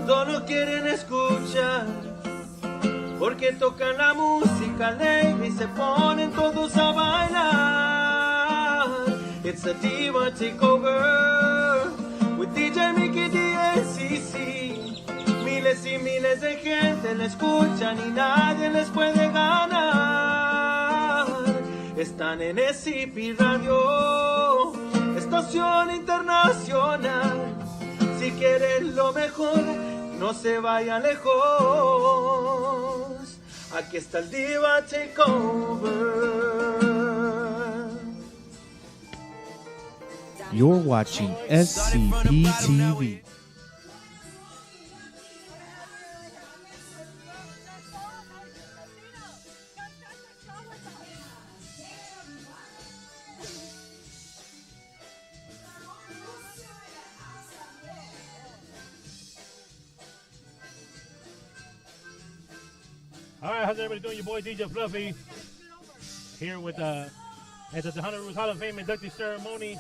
solo quieren escuchar, porque tocan la música alegre y se ponen todos a bailar. It's a diva takeover with DJ Mickey DSCC. Miles y miles de gente la escuchan y nadie les puede ganar. Están en SCP Radio, estación internacional. Si quieren lo mejor, no se vayan lejos. Aquí está el Diva Takeover. You're watching SCP TV. All right, how's everybody doing? Your boy DJ Fluffy here with at the Tejano Roots Hall of Fame inductee ceremony.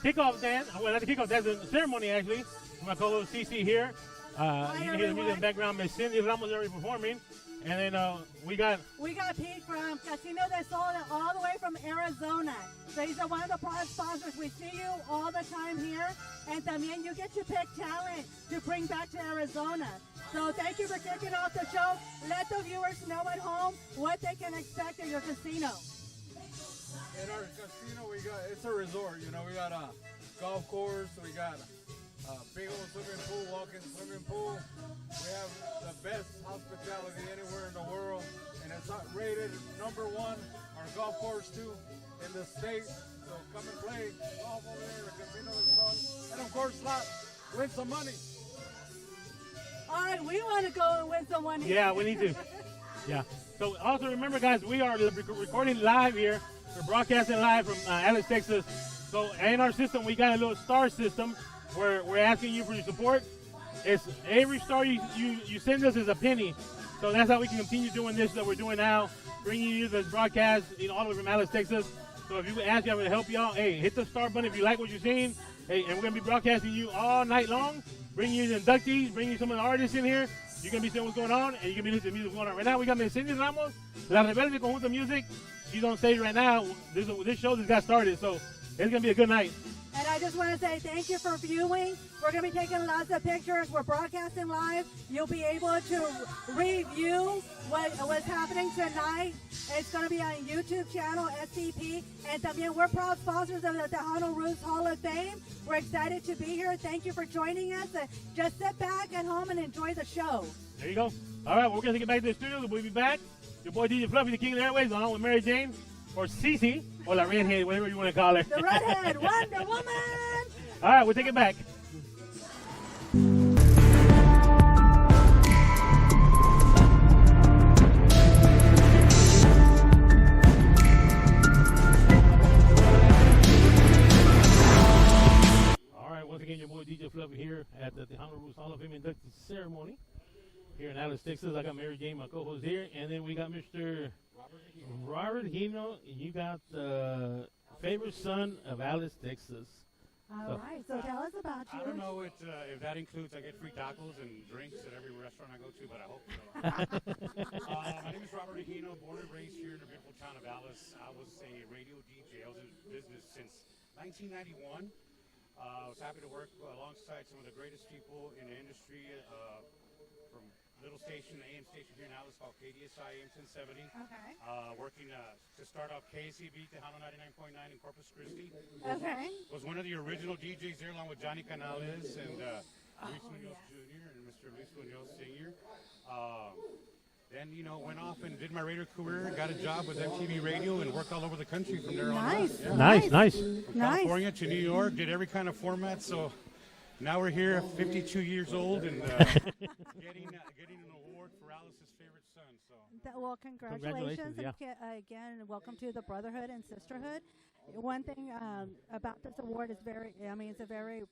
Kickoff dance. Well, not the kickoff dance, the ceremony actually. My co-host CC here. You can hear the music in the background. Miss Cindy Ramos already performing. And then we got Pete from Casino del Sol, all the way from Arizona. So he's one of the product sponsors. We see you all the time here. And también you get to pick talent to bring back to Arizona. So thank you for kicking off the show. Let the viewers know at home what they can expect at your casino. In our casino, it's a resort. You know, we got a golf course. We got a big old swimming pool, walk-in swimming pool. We have the best hospitality anywhere in the world, and it's rated #1. Our golf course too in the state. So come and play golf over there at the Casino del Sol, and of course, win some money. All right, we want to go and win some money. Yeah, we need to. Yeah. So also remember, guys, we are recording live here. We're broadcasting live from Alice, Texas. So in our system, we got a little star system where we're asking you for your support. It's every star you send us is a penny. So that's how we can continue doing this that we're doing now, bringing you this broadcast, all the way from Alice, Texas. So if you ask you, I'm going to help you out. Hey, hit the star button if you like what you're seeing. Hey, and we're going to be broadcasting you all night long, bringing you the inductees, bringing you some of the artists in here. You're going to be seeing what's going on, and you're going to be listening to the music going on. Right now, we got Miss Cindy Ramos, La Rebelde Conjunto Music. She's on stage right now. This show just got started, so it's going to be a good night. And I just want to say thank you for viewing. We're going to be taking lots of pictures. We're broadcasting live. You'll be able to review what's happening tonight. It's going to be on YouTube channel, SCP. And también we're proud sponsors of the Tejano Roots Hall of Fame. We're excited to be here. Thank you for joining us. Just sit back at home and enjoy the show. There you go. All right, we're going to get back to the studio. We'll be back. Your boy DJ Fluffy, the King of the Airways, along with Mary Jane, or Cece, or La Redhead, whatever you want to call her. The Redhead, Wonder Woman. All right, we'll take it back. All right, once again, your boy DJ Fluffy here at the Tejano Roots Hall of Fame induction ceremony here in Alice, Texas. I got Mary Jane, my co-host here, and then we got Mr. Robert Hino. You got the favorite son of Alice, Texas. All right, so tell us about you. I don't know if that includes I get free tacos and drinks at every restaurant I go to, but I hope so. My name is Robert Hino, born and raised here in the beautiful town of Alice. I was a radio DJ. I was in business since 1991. I was happy to work alongside some of the greatest people in the industry from little station, AM station here in Alice called KDSI AM 1070. Okay. Working to start off KCB, Tejano 99.9 in Corpus Christi. Okay. Was one of the original DJs there along with Johnny Canales and Luis Munoz Jr. and Mr. Luis Munoz Sr. Then, went off and did my radio career, got a job with MTV Radio and worked all over the country from there on out. Yeah. Nice. From California to New York, did every kind of format, so now we're here, 52 years old, and getting an award for Alice's favorite son. So, well, congratulations. Yeah. And again, welcome to the Brotherhood and Sisterhood. One thing about this award is it's a very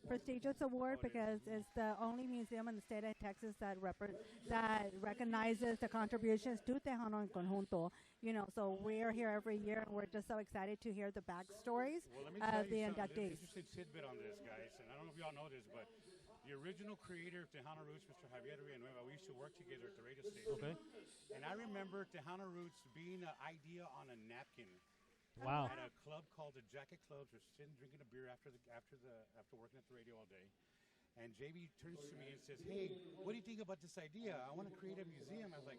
prestigious award because it's the only museum in the state of Texas that recognizes the contributions to Tejano en Conjunto. So we're here every year, and we're just so excited to hear the backstories well, let me tell of the you inductees. An interesting tidbit on this, guys, and I don't know if y'all know this, but the original creator of Tejano Roots, Mr. Javier Villanueva, we used to work together at the radio station. Okay. And I remember Tejano Roots being an idea on a napkin. Wow. At a club called the Jacket Clubs. We're sitting drinking a beer after working at the radio all day. And JB turns to me and says, "Hey, what do you think about this idea? I want to create a museum." I was like,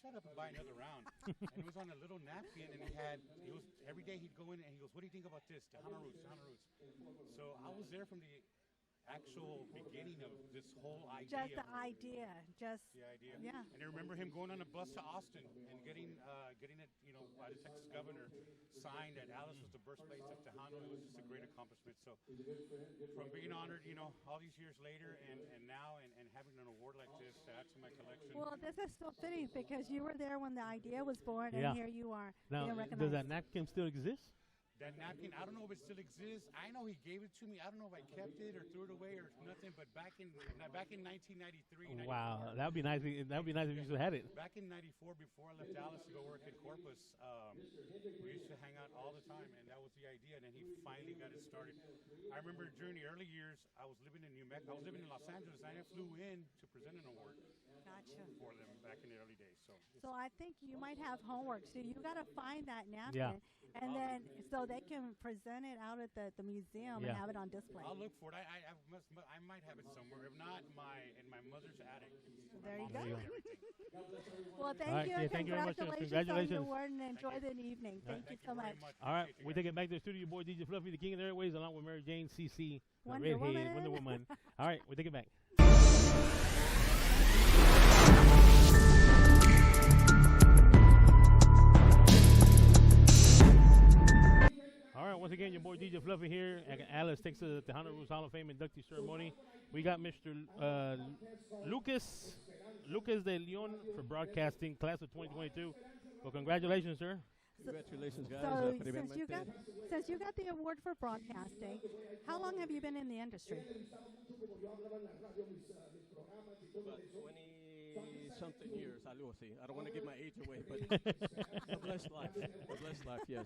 "Shut up and buy another round." And it was on a little napkin, and every day he'd go in and he goes, "What do you think about this? Tejano Roots, Tejano Roots." So I was there from the actual beginning of this whole idea. Just the idea. The idea. Yeah. And I remember him going on a bus to Austin and getting it, by the Texas governor signed that Alice was the birthplace of Tejano. It was just a great accomplishment. So from being honored, all these years later and now and having an award like this to add to my collection. Well, this is so fitting because you were there when the idea was born, Yeah. and here you are. Now, being does recognized. that napkin still exist? That napkin, I don't know if it still exists. I know he gave it to me. I don't know if I kept it or threw it away or nothing. But back in 1993, Wow, that would be nice. That would be nice if you still had it. Back in '94, before I left Dallas to go work in Corpus, we used to hang out all the time, and that was the idea. And then he finally got it started. I remember during the early years, I was living in New Mexico. I was living in Los Angeles, and I flew in to present an award Gotcha. for them back in the early days. So I think you might have homework. So you got to find that napkin, Yeah. and then so they can present it out at the museum Yeah. and have it on display. I'll look for it. I might have it somewhere. If not, in my mother's attic. There you My go. mom has everything. Well, thank All right, you. yeah, And thank you very much. congratulations on Congratulations. your award, and enjoy the evening. Thank you so very much. All right, Appreciate you we guys. take it back to the studio. Your boy DJ Fluffy, the king of the airways, along with Mary Jane, CC, the Wonder redhead, Woman. Wonder Woman. All right, we take it back. All right, once again, your boy DJ Fluffy here at Alice, Texas, at the Tejano Roots Hall of Fame inductee ceremony. We got Mr. Lucas de Leon for broadcasting, class of 2022. Well, congratulations, sir. Congratulations, guys. So Primeramente, since you got the award for broadcasting, how long have you been in the industry? about 20-something years, algo así. I don't want to give my age away, but a blessed life. A blessed life, yes.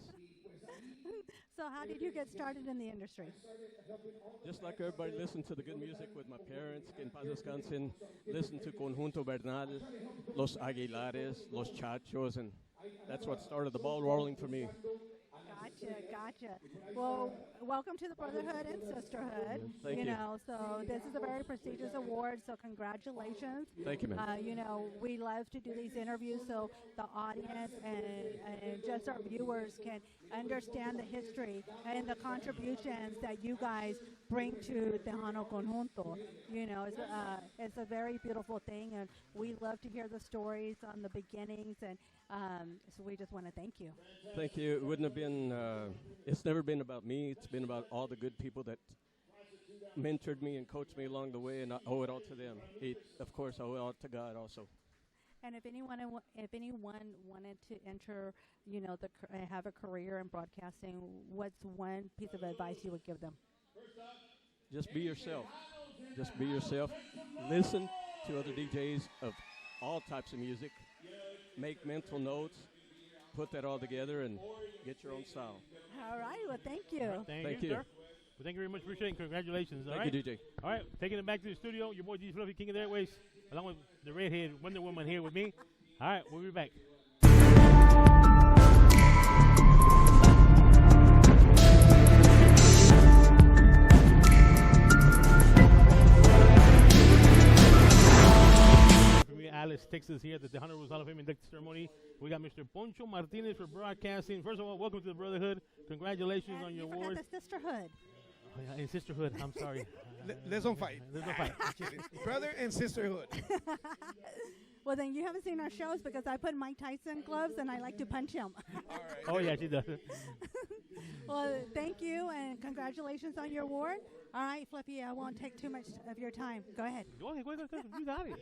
So how did you get started in the industry? Just like everybody listened to the good music with my parents, que en paz descansen, listened to Conjunto Bernal, Los Aguilares, Los Chachos, and that's what started the ball rolling for me. Gotcha. Well, welcome to the Brotherhood and Sisterhood. Thank you. So this is a very prestigious award, so congratulations. Thank you, ma'am. We love to do these interviews so the audience and just our viewers can understand the history and the contributions that you guys bring to Tejano Conjunto. It's a very beautiful thing, and we love to hear the stories on the beginnings, and so we just want to thank you. Thank you. It wouldn't have been, it's never been about me. It's been about all the good people that mentored me and coached me along the way, and I owe it all to them. Of course, I owe it all to God also. And if anyone wanted to enter, have a career in broadcasting, what's one piece of advice you would give them? Just be yourself. Just be yourself. Listen to other DJs of all types of music. Make mental notes. Put that all together and get your own style. All right. Well, thank you. Thank you, sir. Well, thank you very much. Appreciate it. And congratulations. Thank you, DJ. All right, taking it back to the studio. Your boy DJ Fluffy, King of the Airways, along with the redhead Wonder Woman here with me. All right, we'll be back. Alice, Texas, here at the Tejano Roots Hall of Fame induction ceremony. We got Mr. Poncho Martinez for broadcasting. First of all, welcome to the Brotherhood. Congratulations And on your you award. forgot the sisterhood. Oh, yeah, in sisterhood, I'm sorry. Let's don't fight. Let's not fight. Brother and sisterhood. Well, then you haven't seen our shows because I put Mike Tyson gloves and I like to punch him. All right. Oh, yeah, she does. Well, thank you and congratulations on your award. All right, Flippy, I won't take too much of your time. Go ahead. Go ahead. You got it.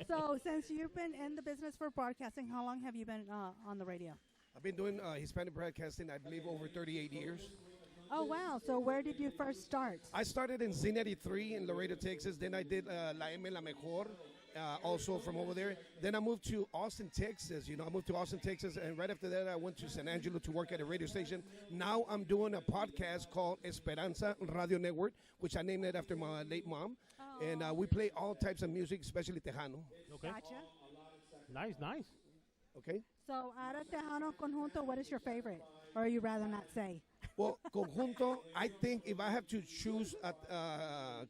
So, since you've been in the business for broadcasting, how long have you been on the radio? I've been doing Hispanic broadcasting, I believe, over 38 years. Oh, wow. So, where did you first start? I started in Z93 in Laredo, Texas. Then I did La M La Mejor, also from over there. Then I moved to Austin, Texas. I moved to Austin, Texas, and right after that, I went to San Angelo to work at a radio station. Now I'm doing a podcast called Esperanza Radio Network, which I named it after my late mom. Oh. And we play all types of music, especially Tejano. Okay. Gotcha. Nice. Okay. So, out of Tejano Conjunto, what is your favorite? Or you rather not say? Well, conjunto, I think if I have to choose a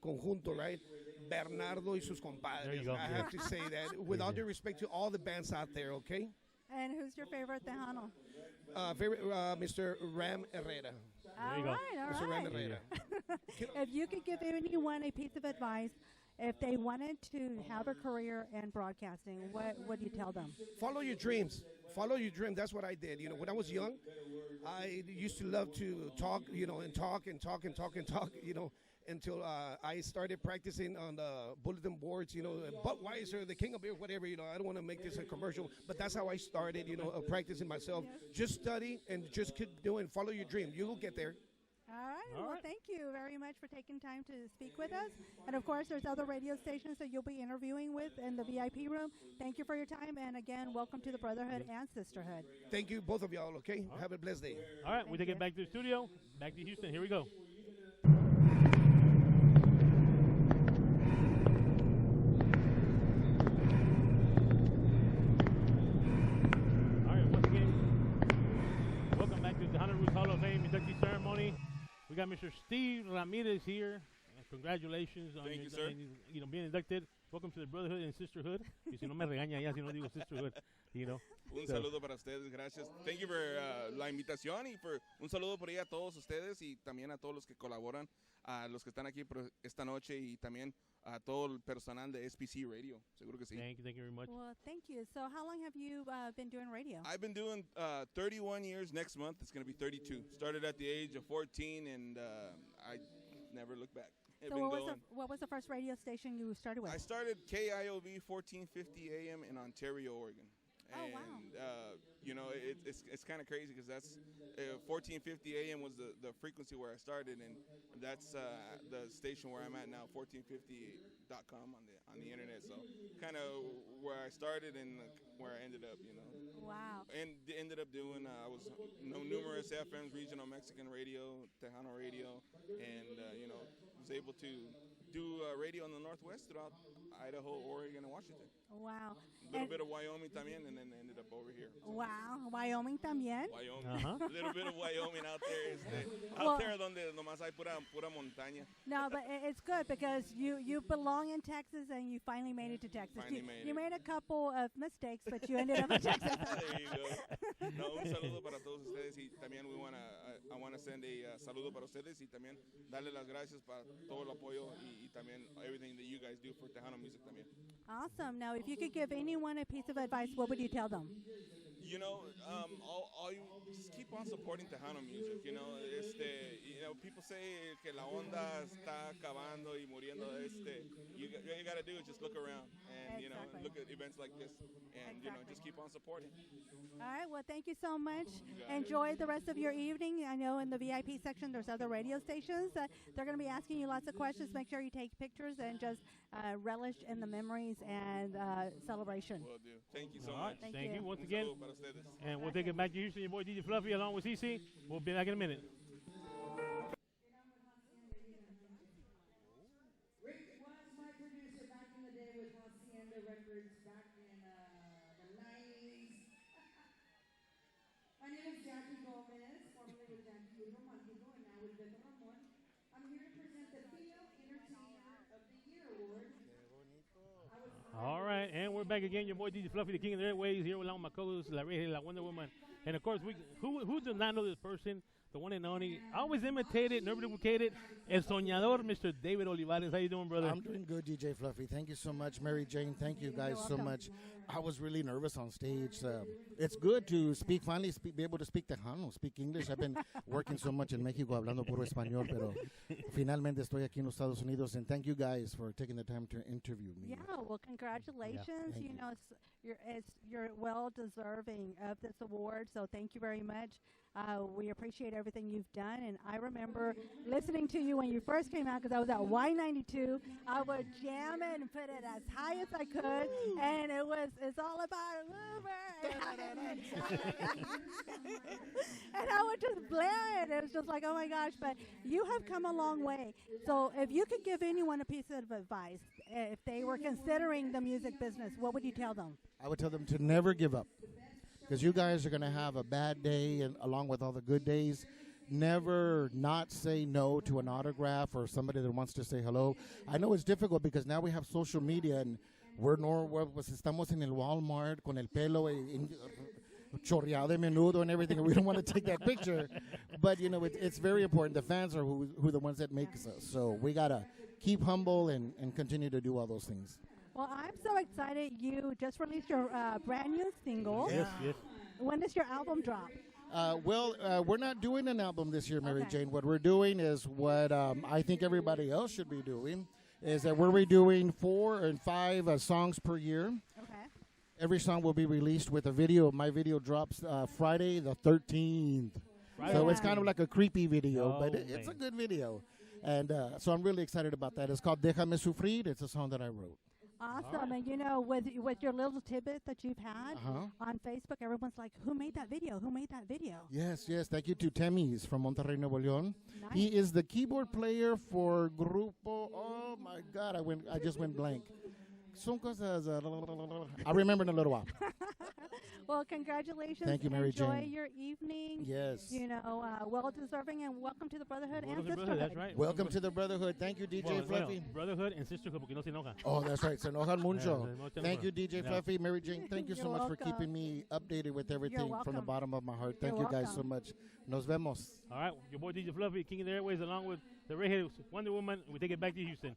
conjunto, right? Bernardo y sus compadres. There you go. I have to say that with all due respect to all the bands out there, okay? And who's your favorite Tejano? Mr. Ram Herrera. you go. All Mr. Ram right. Herrera. If you could give anyone a piece of advice, if they wanted to have a career in broadcasting, what would you tell them? Follow your dreams. Follow your dream. That's what I did. You know, when I was young, I used to love to talk, you know, and talk, you know, until I started practicing on the bulletin boards, you know, Budweiser, the king of beer, whatever, you know. I don't want to make this a commercial, but that's how I started, you know, practicing myself. Just study and just keep doing, follow your dream. You will get there. All right. All Well, right. thank you very much for taking time to speak with us. And of course, there's other radio stations that you'll be interviewing with in the VIP room. Thank you for your time. And again, welcome to the Brotherhood and Sisterhood. Thank you, both of y'all, okay? Have a blessed day. All right, we Thank take it you. back to the studio. Back to Houston. Here we go. All right, once again, welcome back to the Tejano Roots Hall of Fame inductee ceremony. We got Mr. Steve Ramirez here. Congratulations on Thank you, sir. Being inducted. Welcome to the Brotherhood and Sisterhood. Y si no me regaña ya si no digo Sisterhood, you know. Un So- saludo para ustedes, gracias. Thank you for la invitación y un saludo por ahí a todos ustedes y también a todos los que colaboran, a los que están aquí esta noche y también a todo el personal de SPC Radio. Seguro que sí. Thank you very much. Well, thank you. So, how long have you been doing radio? I've been doing 31 years. Next month it's going to be 32. Started at the age of 14 and I never looked back. I've So, been what going. was the first radio station you started with? I started KIOV 1450 AM in Ontario, Oregon. Oh, wow. And, you know, it's kind of crazy because that's 1450 AM was the frequency where I started, and that's the station where I'm at now, 1450.com on the internet. So kind of where I started and where I ended up, you know. Wow. And ended up doing, I was numerous FMs, regional Mexican radio, Tejano radio, and, you know, was able to do radio in the Northwest throughout Idaho, Oregon, and Washington. Wow. A little bit of Wyoming también, and then ended up over here. Wow. Wyoming también. Wyoming. Uh-huh. A little bit of Wyoming out there. Well- Out there donde nomás hay pura montaña. No, but it's good because you belong in Texas and you finally made it to Texas. Finally made You it. made a couple of mistakes, but you ended up in Texas. There you go. No, un saludo para todos ustedes y también I want to send a saludo para ustedes y también darle las gracias para todo el apoyo y también everything that you guys do for Tejano music también. Awesome. Now, if you could give anyone a piece of advice, what would you tell them? You know, all you just keep on supporting Tejano music. You know, people say que la onda está acabando y muriendo. You got to do is just look around and you know Exactly. look at events like this, and you know Exactly. just keep on supporting. All right. Well, thank you so much. got it. Enjoy the rest of your evening. I know in the VIP section there's other radio stations. They're going to be asking you lots of questions. Make sure you take pictures and just relish in the memories and celebration. Will do. Thank you so All much. right, Thank thank you. you once Un again. saludo para ustedes. And we'll take it back to Houston. Your boy DJ Fluffy along with CC. We'll be back in a minute. Rick was my producer back in the day with Hacienda Records back in the 90s. My name is Jackie Gomez, formerly with Jackie Romantico, and now with Beto Ramon. I'm here to present the Female Entertainer of the Year Award. All right, and we're back again. Your boy DJ Fluffy, the king of the airways, here along with my co-host, La Regia, La Wonder Woman. And of course, who does not know this person? The one and only, always imitated, never duplicated, El Soñador, Mr. David Olivares. How you doing, brother? I'm doing good, DJ Fluffy. Thank you so much, Mary Jane. Thank you guys so welcome. much. I was really nervous on stage. It's good to finally be able to speak Tejano, speak English. I've been working so much in Mexico hablando puro español, pero finalmente estoy aquí en los Estados Unidos. And thank you guys for taking the time to interview me. Yeah, well, congratulations. thank You you. know, you're well deserving of this award, so thank you very much. We appreciate everything you've done. And I remember listening to you when you first came out because I was at Y92. I would jam it and put it as high as I could, and it's all about Uber. And I would just blare it. It was just like, oh my gosh. But you have come a long way. So if you could give anyone a piece of advice, if they were considering the music business, what would you tell them? I would tell them to never give up, because you guys are going to have a bad day, and along with all the good days, never not say no to an autograph or somebody that wants to say hello. I know it's difficult because now we have social media, and pues estamos en el Walmart con el pelo chorreado de menudo and everything, and we don't want to take that picture. But, you know, it's very important. The fans are who the ones that make us. So we got to keep humble and continue to do all those things. Well, I'm so excited. You just released your brand new single. Yes. When does your album drop? We're not doing an album this year, Mary Jane. What we're doing is what I think everybody else should be doing, is that we're redoing 4 and 5 songs per year. Okay. Every song will be released with a video. My video drops Friday the 13th. So it's kind of like a creepy video, but it's a good video. And so I'm really excited about that. It's called Déjame Sufrir. It's a song that I wrote. Awesome. Right. And, you know, with your little tidbit that you've had on Facebook, everyone's like, who made that video? Who made that video? Yes. Thank you to Temis from Monterrey, Nuevo León. Nice. He is the keyboard player for Grupo. Oh, my God. I just went blank. Son cosas. I'll remember in a little while. Well, congratulations. Thank you, Mary Jane. Enjoy your evening. Yes. You know, well-deserving, and welcome to the Brotherhood and Sisterhood. That's right. Welcome to the Brotherhood. Thank you, DJ Fluffy. Brotherhood and Sisterhood, porque no se enoja. Oh, that's right. Se enojan mucho. Thank you, DJ Fluffy. Mary Jane, thank you so much for keeping me updated with everything from the bottom of my heart. Thank you guys so much. Nos vemos. All right. Your boy, DJ Fluffy, King of the Airways, along with the redhead Wonder Woman. We take it back to Houston.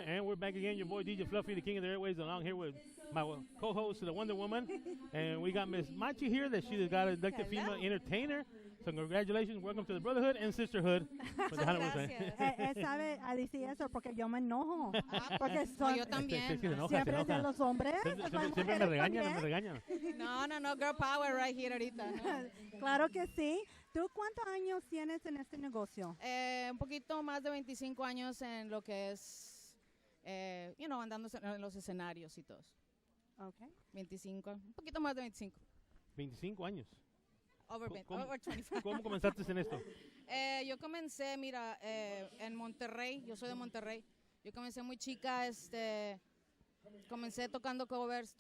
And we're back again. Your boy DJ Fluffy, the King of the Airways, along here with my co-host, the Wonder Woman, and we got Miss Machi here. That she got elected female entertainer. So congratulations, welcome to the Brotherhood and Sisterhood. ¿Sabe a decir eso porque yo me enojo? Porque yo también. Siempre es de los hombres. Siempre me regañan. No, girl power right here ahorita. ¿No? Claro que sí. ¿Tú cuántos años tienes en este negocio? Un poquito más de 25 años en lo que es, andando en los escenarios y todo. Okay. 25, un poquito más de 25. 25 años. Over 25. ¿Cómo comenzaste en esto? Yo comencé, mira, en Monterrey. Yo soy de Monterrey. Yo comencé muy chica, comencé tocando covers,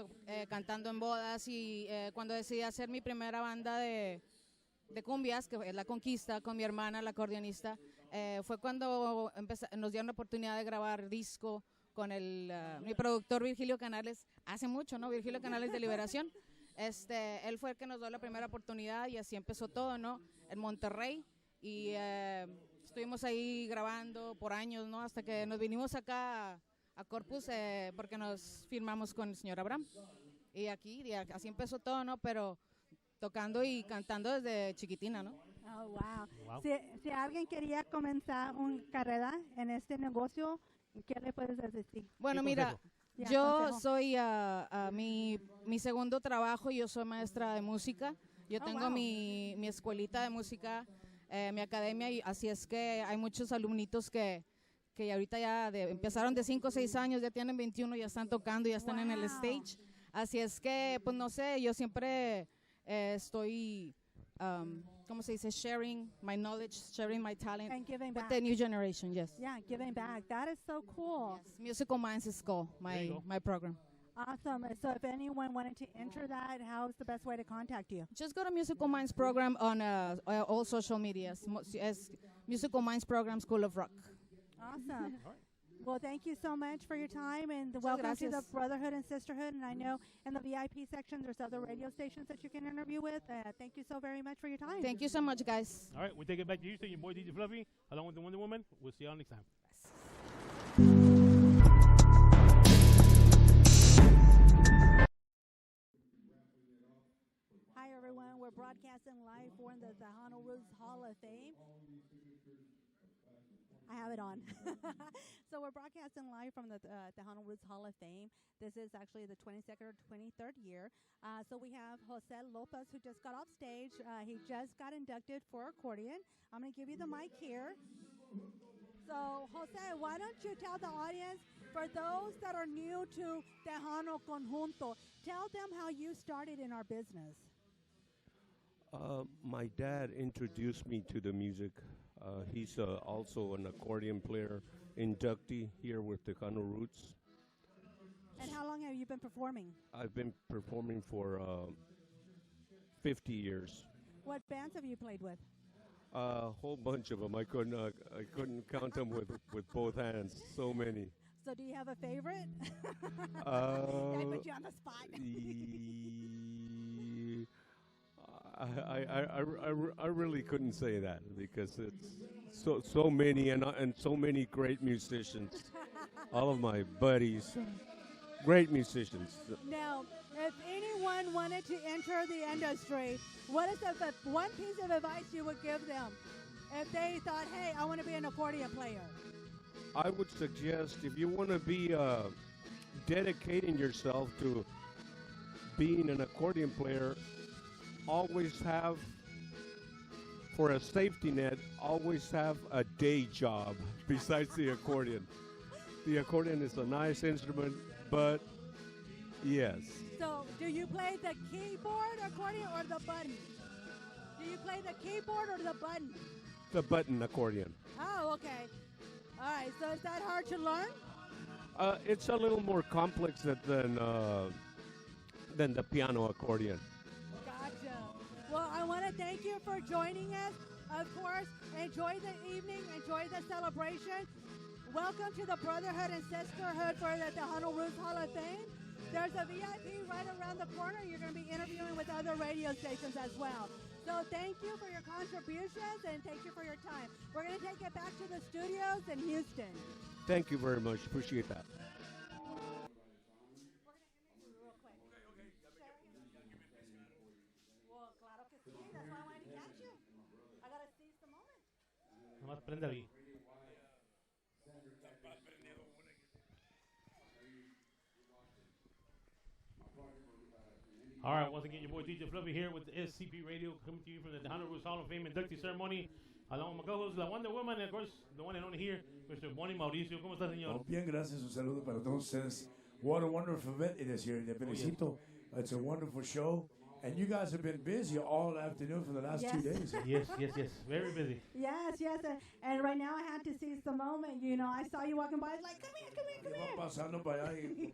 cantando en bodas, y cuando decidí hacer mi primera banda de cumbias, que es La Conquista, con mi hermana, la acordeonista, fue cuando nos dieron la oportunidad de grabar disco con mi productor Virgilio Canales, hace mucho, ¿no? Virgilio Canales de Liberación. Él fue el que nos dio la primera oportunidad, y así empezó todo, ¿no? En Monterrey, y estuvimos ahí grabando por años, ¿no? Hasta que nos vinimos acá a Corpus, porque nos firmamos con el señor Abraham. Y así empezó todo, ¿no? Pero tocando y cantando desde chiquitina, ¿no? Oh, wow. Si alguien quería comenzar una carrera en este negocio, ¿qué le puedes decir? Bueno, mira, yo soy mi segundo trabajo. Yo soy maestra de música. Yo tengo mi escuelita de música, mi academia, y así es que hay muchos alumnitos que ahorita ya empezaron de 5 o 6 años, ya tienen 21, ya están tocando, ya están en el stage. Así es que, pues no sé, yo siempre estoy, ¿cómo se dice? Sharing my knowledge, sharing my talent with the new generation, yes. Yeah, giving back. That is so cool. Yes. Musical Minds is called my program. Awesome. So if anyone wanted to enter that, how's the best way to contact you? Just go to Musical Minds program on all social medias. Musical Minds program, School of Rock. Awesome. Well, thank you so much for your time, and welcome to the Brotherhood and Sisterhood. And I know in the VIP section there's other radio stations that you can interview with. Thank you so very much for your time. Thank you so much, guys. All right, we take it back to Houston. Your boy DJ Fluffy, along with the Wonder Woman. We'll see y'all next time. Hi, everyone. We're broadcasting live for the Tejano Roots Hall of have it on. So we're broadcasting live from the Tejano Roots Hall of Fame. This is actually the 22nd or 23rd year. So we have Jose Lopez, who just got off stage. He just got inducted for accordion. I'm going to give you the mic here. So, Jose, why don't you tell the audience, for those that are new to Tejano Conjunto, tell them how you started in our business. My dad introduced me to the music. He's also an accordion player, inductee here with Tejano Roots. And how long have you been performing? I've been performing for 50 years. What bands have you played with? A whole bunch of them. I couldn't count them with both hands. So many. So do you have a favorite? I put you on the spot. I really couldn't say that because it's so many and so many great musicians. All of my buddies, great musicians. Now, if anyone wanted to enter the industry, what is the one piece of advice you would give them if they thought, hey, I want to be an accordion player? I would suggest if you want to be dedicating yourself to being an accordion player, always have, for a safety net, always have a day job besides the accordion. The accordion is a nice instrument, but yes. So, do you play the keyboard accordion or the button? Do you play the keyboard or the button? The button accordion. Oh, okay. All right, so is that hard to learn? It's a little more complex than the piano accordion. Gotcha. Well, I want to thank you for joining us. Of course, enjoy the evening, enjoy the celebration. Welcome to the brotherhood and sisterhood for the Tejano Roots Hall of Fame. There's a VIP right around the corner. You're going to be interviewing with other radio stations as well. So thank you for your contributions and thank you for your time. We're going to take it back to the studios in Houston. Thank you very much. Appreciate that. Well, claro que sí. That's why I wanted to catch you. I got to seize the moment. Nomás prende ahí. All right, once again, your boy DJ Fluffy here with the SCP Radio, coming to you from the Tejano Roots Hall of Fame inductee ceremony. Along with my co-host, la Wonder Woman, and of course, the one and only here, Mr. Bonnie Mauricio. ¿Cómo está, señor? Bien, gracias. Un saludo para todos ustedes. What a wonderful event it is here. Felicito. It's a wonderful show. And you guys have been busy all afternoon for the last 2 days. Yes. Very busy. Yes. And right now I had to seize the moment. You know, I saw you walking by. I was like, come here. Pasando para allá y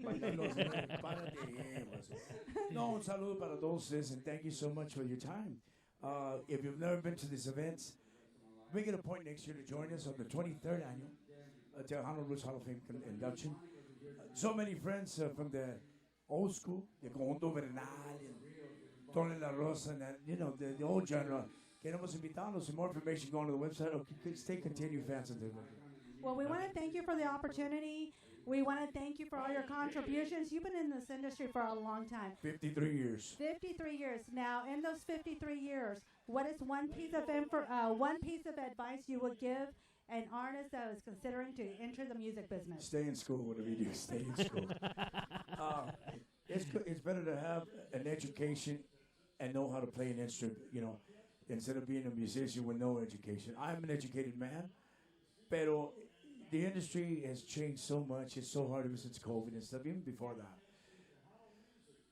No, un saludo para todos ustedes, and thank you so much for your time. If you've never been to these events, make it a point next year to join us on the 23rd annual Tejano Roots Hall of Fame induction. So many friends from the old school, the Conjunto Bernal, and Tony La Rosa, and the old genre. Queremos invitarlos. Some more information, go on to the website, or stay continued fans of the event. Well, we want to thank you for the opportunity. We want to thank you for all your contributions. You've been in this industry for a long time. 53 years. 53 years. Now, in those 53 years, what is one piece of advice you would give an artist that is considering to enter the music business? Stay in school, whatever you do. Stay in school. It's better to have an education and know how to play an instrument, instead of being a musician with no education. I'm an educated man, pero the industry has changed so much. It's so hard ever since COVID and stuff, even before that.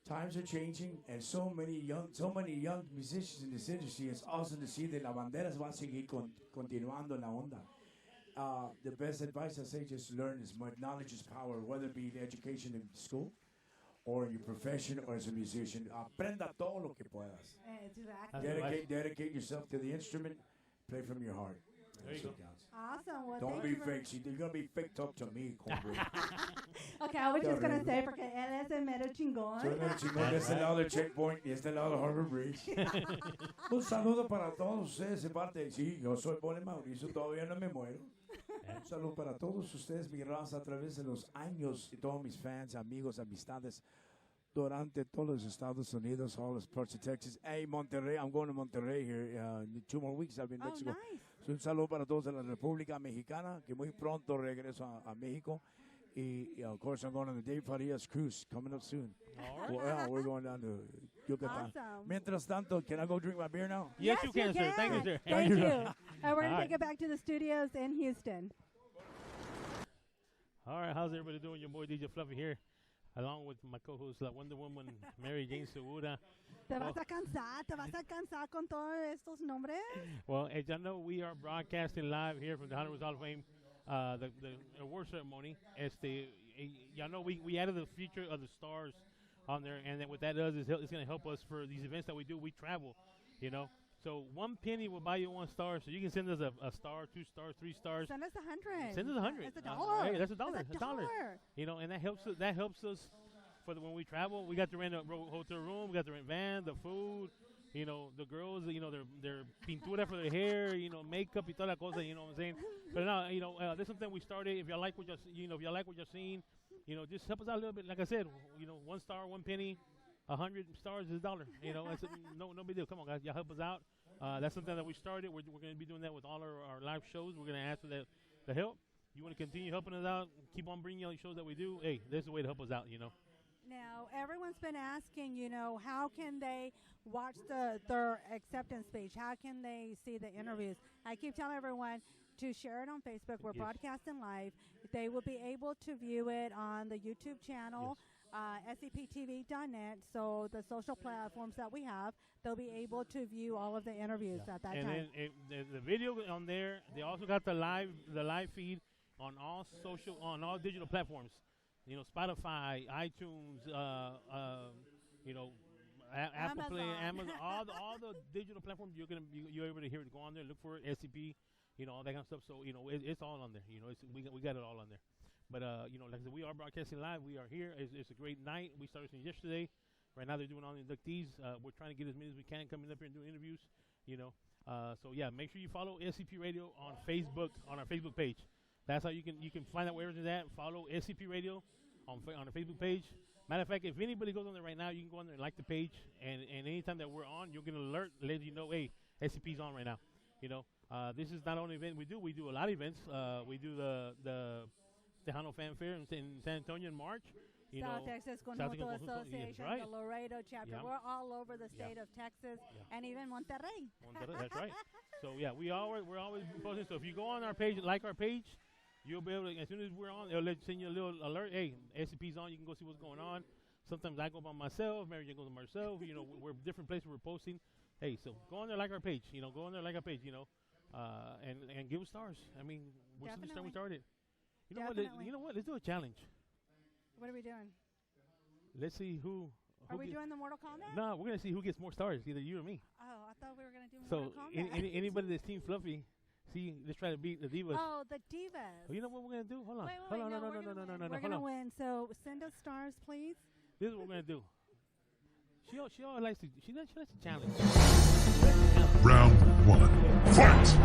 Times are changing, and so many young musicians in this industry. It's awesome to see that la banderas va a seguir continuando en la onda. The best advice I say, just learn as much. Knowledge is power, whether it be the education in school or in your profession or as a musician. Aprenda todo lo que puedas. Exactly. Dedicate yourself to the instrument. Play from your heart. There you go. Awesome. Well, Don't be fake. See, you're going to be fake, talk to me, compadre. Okay, I was just going to say, porque él es el mero chingón. Soy el chingón de este lado del checkpoint y este lado del Harbor Bridge. Un saludo para todos ustedes de parte. Sí, yo soy Bonnie Mauricio, todavía no me muero. Un saludo para todos ustedes, mi raza, a través de los años, y todos mis fans, amigos, amistades, durante todos los Estados Unidos, all the parts of Texas. Hey, Monterrey, I'm going to Monterrey here in 2 more weeks. I'll be in Mexico. Nice. Un saludo para todos de la República Mexicana, que muy pronto regreso a México. Of course, I'm going on the Dave Farias cruise coming up soon. All right. Well, yeah, we're going down to Yucatan. Awesome. Mientras tanto, can I go drink my beer now? Yes, you can, sir. Thank you, sir. Thank you. And we're All going to right. take it back to the studios in Houston. All right, how's everybody doing? Your boy DJ Fluffy here, along with my co-host, La Wonder Woman, Mary Jane Segura. Te vas a cansar con todos estos nombres. Well, as y'all know, we are broadcasting live here from the Tejano Roots Hall of Fame, the award ceremony. Y'all know we added the feature of the stars on there, and then what that does is it's going to help us for these events that we do. We travel, you know. So 1 penny will buy you 1 star. So you can send us a star, 2 stars, 3 stars. Send us 100. Send us 100. That's $1. Hey, that's $1. That's a dollar. You know, and that helps us. That helps us for when we travel. We got to rent a hotel room. We got to rent van, the food. You know, the girls. You know, their pintura for their hair. You know, makeup y toda la cosa. You know what I'm saying? But now, you know, there's something we started. If y'all like what you're like what you're seeing, you know, just help us out a little bit. Like I said, you know, 1 star, 1 penny. 100 stars is $1. You know, it's no big deal. Come on, guys, y'all help us out. That's something that we started. We're going to be doing that with all our live shows. We're going to ask for the help. You want to continue helping us out, keep on bringing all the shows that we do. Hey, there's a way to help us out, you know. Now, everyone's been asking, you know, how can they watch their acceptance speech? How can they see the interviews? I keep telling everyone to share it on Facebook. We're broadcasting live. They will be able to view it on the YouTube channel. SCPTV.net, so the social platforms that we have, they'll be able to view all of the interviews at that time. And then the video on there, they also got the live feed on all digital platforms. You know, Spotify, iTunes, you know, Apple Play, Amazon, all the digital platforms. You're able to hear it. Go on there, look for it, SCP, you know, all that kind of stuff. So you know, it's all on there. You know, we got it all on there. But, you know, like I said, we are broadcasting live. We are here. It's a great night. We started yesterday. Right now they're doing all the inductees. We're trying to get as many as we can coming up here and doing interviews, you know. So, yeah, make sure you follow SCP Radio on Facebook, on our Facebook page. That's how you can find out where everything's at. Follow SCP Radio on our Facebook page. Matter of fact, if anybody goes on there right now, you can go on there and like the page. And anytime that we're on, you'll get an alert letting you know, hey, SCP's on right now, you know. This is not only an event we do. We do a lot of events. We do the Tejano Fan Fair in San Antonio in March. South Texas Conjunto Association, right. The Laredo chapter. We're all over the state of Texas and even Monterrey. That's right. So, yeah, we're always posting. So if you go on our page, like our page, you'll be able to, as soon as we're on, it'll send you a little alert. Hey, SCP's on. You can go see what's going on. Sometimes I go by myself. Mary Jane goes by herself. You know, we're different places we're posting. Hey, so go on there, like our page. You know, go on there, like our page, you know, and give us stars. I mean, we're since the time we started. You know what? Let's do a challenge. What are we doing? Let's see who Are we doing the Mortal Kombat? No, we're gonna see who gets more stars, either you or me. Oh, I thought we were gonna do Mortal Kombat. So anybody that's Team Fluffy, see, let's try to beat the Divas. Oh, the Divas. Well, you know what we're gonna do? Hold on. Wait, No. We're gonna win. So send us stars, please. This is what we're gonna do. She always likes to challenge. Round 1. Fight!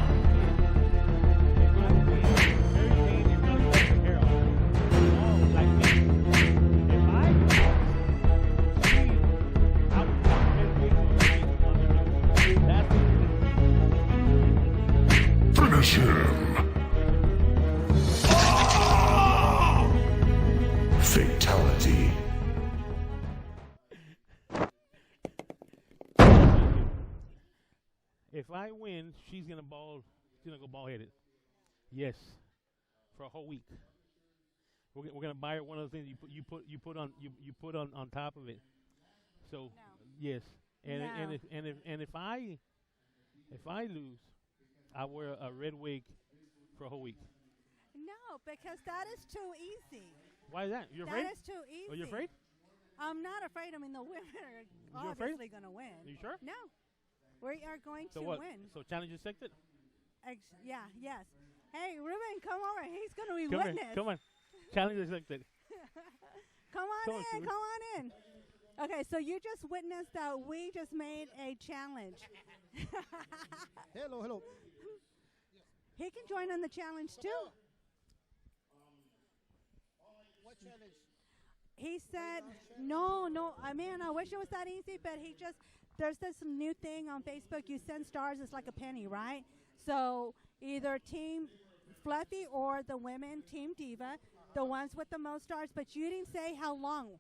Finish him! Fatality. If I win, she's gonna go bald-headed. Yes, for a whole week. We're gonna buy her one of those things you put on top of it. So yes, and if I lose, I wear a red wig for a whole week. No, because that is too easy. Why is that? You're afraid? That is too easy. Oh, you're afraid? I'm not afraid. I mean, the women are obviously going to win. Are you sure? No. We are going to win. So challenge accepted? Yes. Hey, Ruben, come over. He's going to be Come witness. here. Come on. Challenge accepted. Come on in. Okay, so you just witnessed that we just made a challenge. Hello. He can join on the challenge too. What challenge? He said, no. I mean, I wish it was that easy, but there's this new thing on Facebook. You send stars, it's like a penny, right? So either Team Fluffy or the women, Team Diva, the ones with the most stars. But you didn't say how long.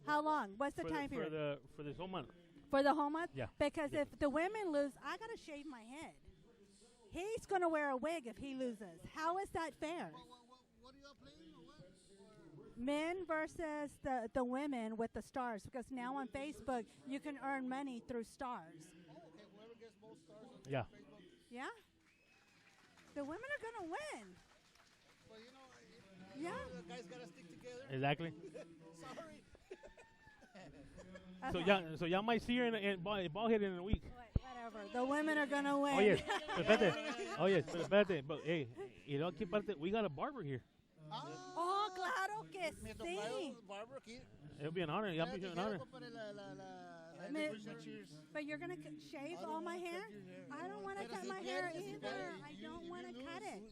How long? What's the time period? For this whole month. For the whole month? Yeah. Because if the women lose, I got to shave my head. He's going to wear a wig if he loses. How is that fair? What are y'all playing or what? Men versus the women with the stars. Because now on Facebook, you can earn money through stars. Oh, okay. Whoever gets most stars on Yeah. Facebook. Yeah? The women are going to win. Well, you know, Yeah. the guys got to stick together. Exactly. Sorry. So y'all might see her in ball hit in a week. Whatever. The women are going to win. Oh yes, pero espérate. Oh yes, pero espérate. But hey, you know, aquí parte, we got a barber here. Oh, claro que Me sí. tocó barber aquí. It'll be an honor. It'll be an honor. But you're going to shave all my hair? I don't want to cut my hair either. I don't want to cut it.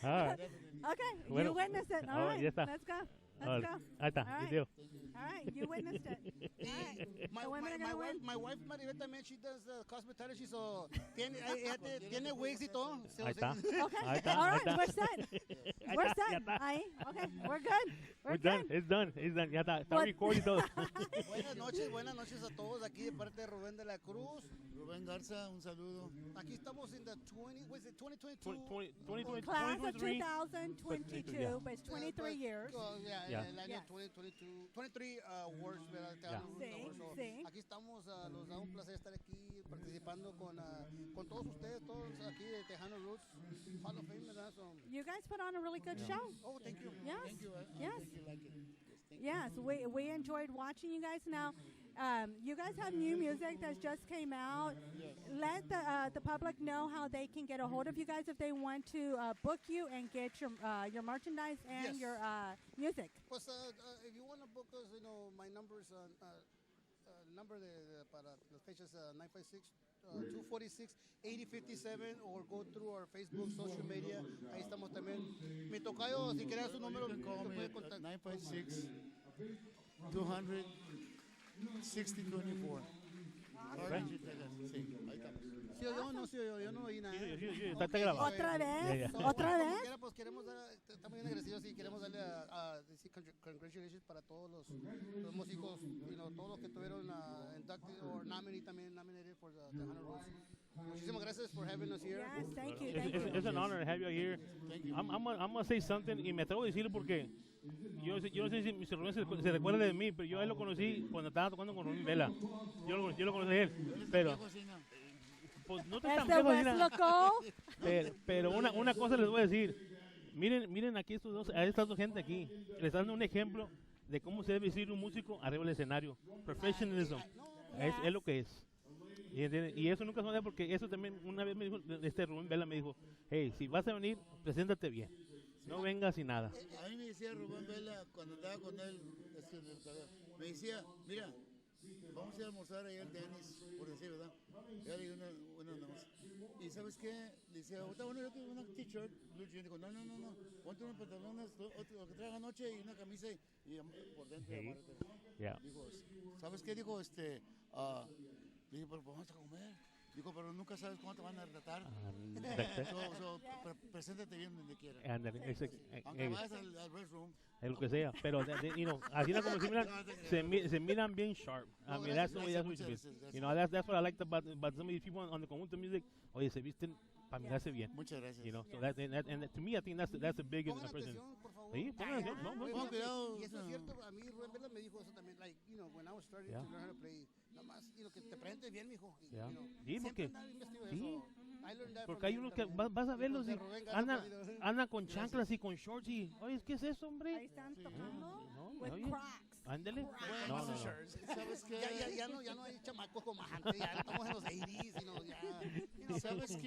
All right. Okay, Bueno. you witnessed it. All Oh, right, ya está. let's go. Ahí Let's go. está. All Good right. deal. All right, you witnessed it. All right. My, The women my, are going to my, win. wife, my wife Maribel también, she does cosmetology, so tiene wigs y todo. So Ahí está. Okay. Ahí está. All ahí right, está. we're set. Ahí We're está, ya set. está. Ahí. Okay, we're good. We're done. It's done. It's done. Ya está. Está What? recording todo. Buenas noches a todos aquí de parte de Rubén de la Cruz. Rubén Garza, un saludo. Aquí estamos en the 2022. Class of 2023. 2022, Yeah. but it's 23 years. Yeah. El año Yes. 2022, 23 awards, ¿verdad? Yeah. Awards, Sí, so sí. Aquí estamos, nos da un placer estar aquí participando con todos ustedes, todos aquí de Tejano Roots, Hall of Fame, ¿verdad? So, You guys put on a really good show. oh, thank you. Yes. Thank you. Yes. Thank you, like it. Yes, we enjoyed watching you guys. Now, you guys have new music that just came out. Let the public know how they can get a hold of you guys if they want to book you and get your merchandise and Yes. your music. Pues, if you want to book us, you know, my number is number para las fechas 956-246-8057 or go through our Facebook, social media. Ahí estamos también. Mi tocayo, si quieres su número, me puede contactar. 956-200-6024. Sí, yo no oí nada. Está grabado. ¿Otra vez? Yeah, yeah. ¿Otra vez? Pues queremos dar, estamos bien agradecidos y queremos darle a decir congratulations para todos los músicos, todos los que tuvieron inducted or nominated for the Tejano Roots. Muchísimas gracias for having us here. Yes, thank you. Thank you. It's an honor to have you here. I'm gonna say something y me atrevo a decirlo porque yo no sé si Rubén se recuerda de mí, pero yo a él lo conocí cuando estaba tocando con Rubén Vela. Yo lo conocí a él, pero pues no te tan viejo así nada. Pero una cosa les voy a decir. Miren aquí a estas dos gente aquí. Les están dando un ejemplo de cómo se debe decir un músico arriba del escenario. Professionalism. Es lo que es. Y eso nunca se va a dar porque eso también una vez me dijo, Rubén Vela me dijo, hey, si vas a venir, preséntate bien. No vengas sin nada. A mí me decía Rubén Vela cuando andaba con él, me decía, mira, vamos a ir a almorzar ahí al tenis, por decir, ¿verdad? Ya le di una más. Y ¿sabes qué? Le decía, ahorita bueno, yo tengo una t-shirt, blue jean. Digo, no, ponte unos pantalones, lo que traes anoche y una camisa y por dentro. Hey. Yeah. Digo, ¿sabes qué? Digo, le dije, pero vamos a comer. Digo, pero nunca sabes cómo te van a tratar. Preséntate bien donde quieras. Aunque vayas al restroom. Es lo que sea, pero así como se miran bien sharp. I mean, that's the way we should be. That's what I liked about some of these people on the conjunto music. Oye, se visten para mirarse bien. Muchas gracias. So and to me, I think that's a big impression. Sí, pongan atención. Pongan cuidado. Y eso es cierto, a mí Rubén Vela me dijo eso también, like, when I was starting to learn how to play, nada más, que te presentes bien, mijo. Sí, porque I learned that porque hay unos que vas a verlos y andan con chanclas y con shorts y, oye, ¿qué es eso, hombre? Ahí están tocando with oye, Crocs. ándale. No. ¿Sabes qué? Ya no hay chamacos como antes, ya estamos en los 80s, ya. ¿Sabes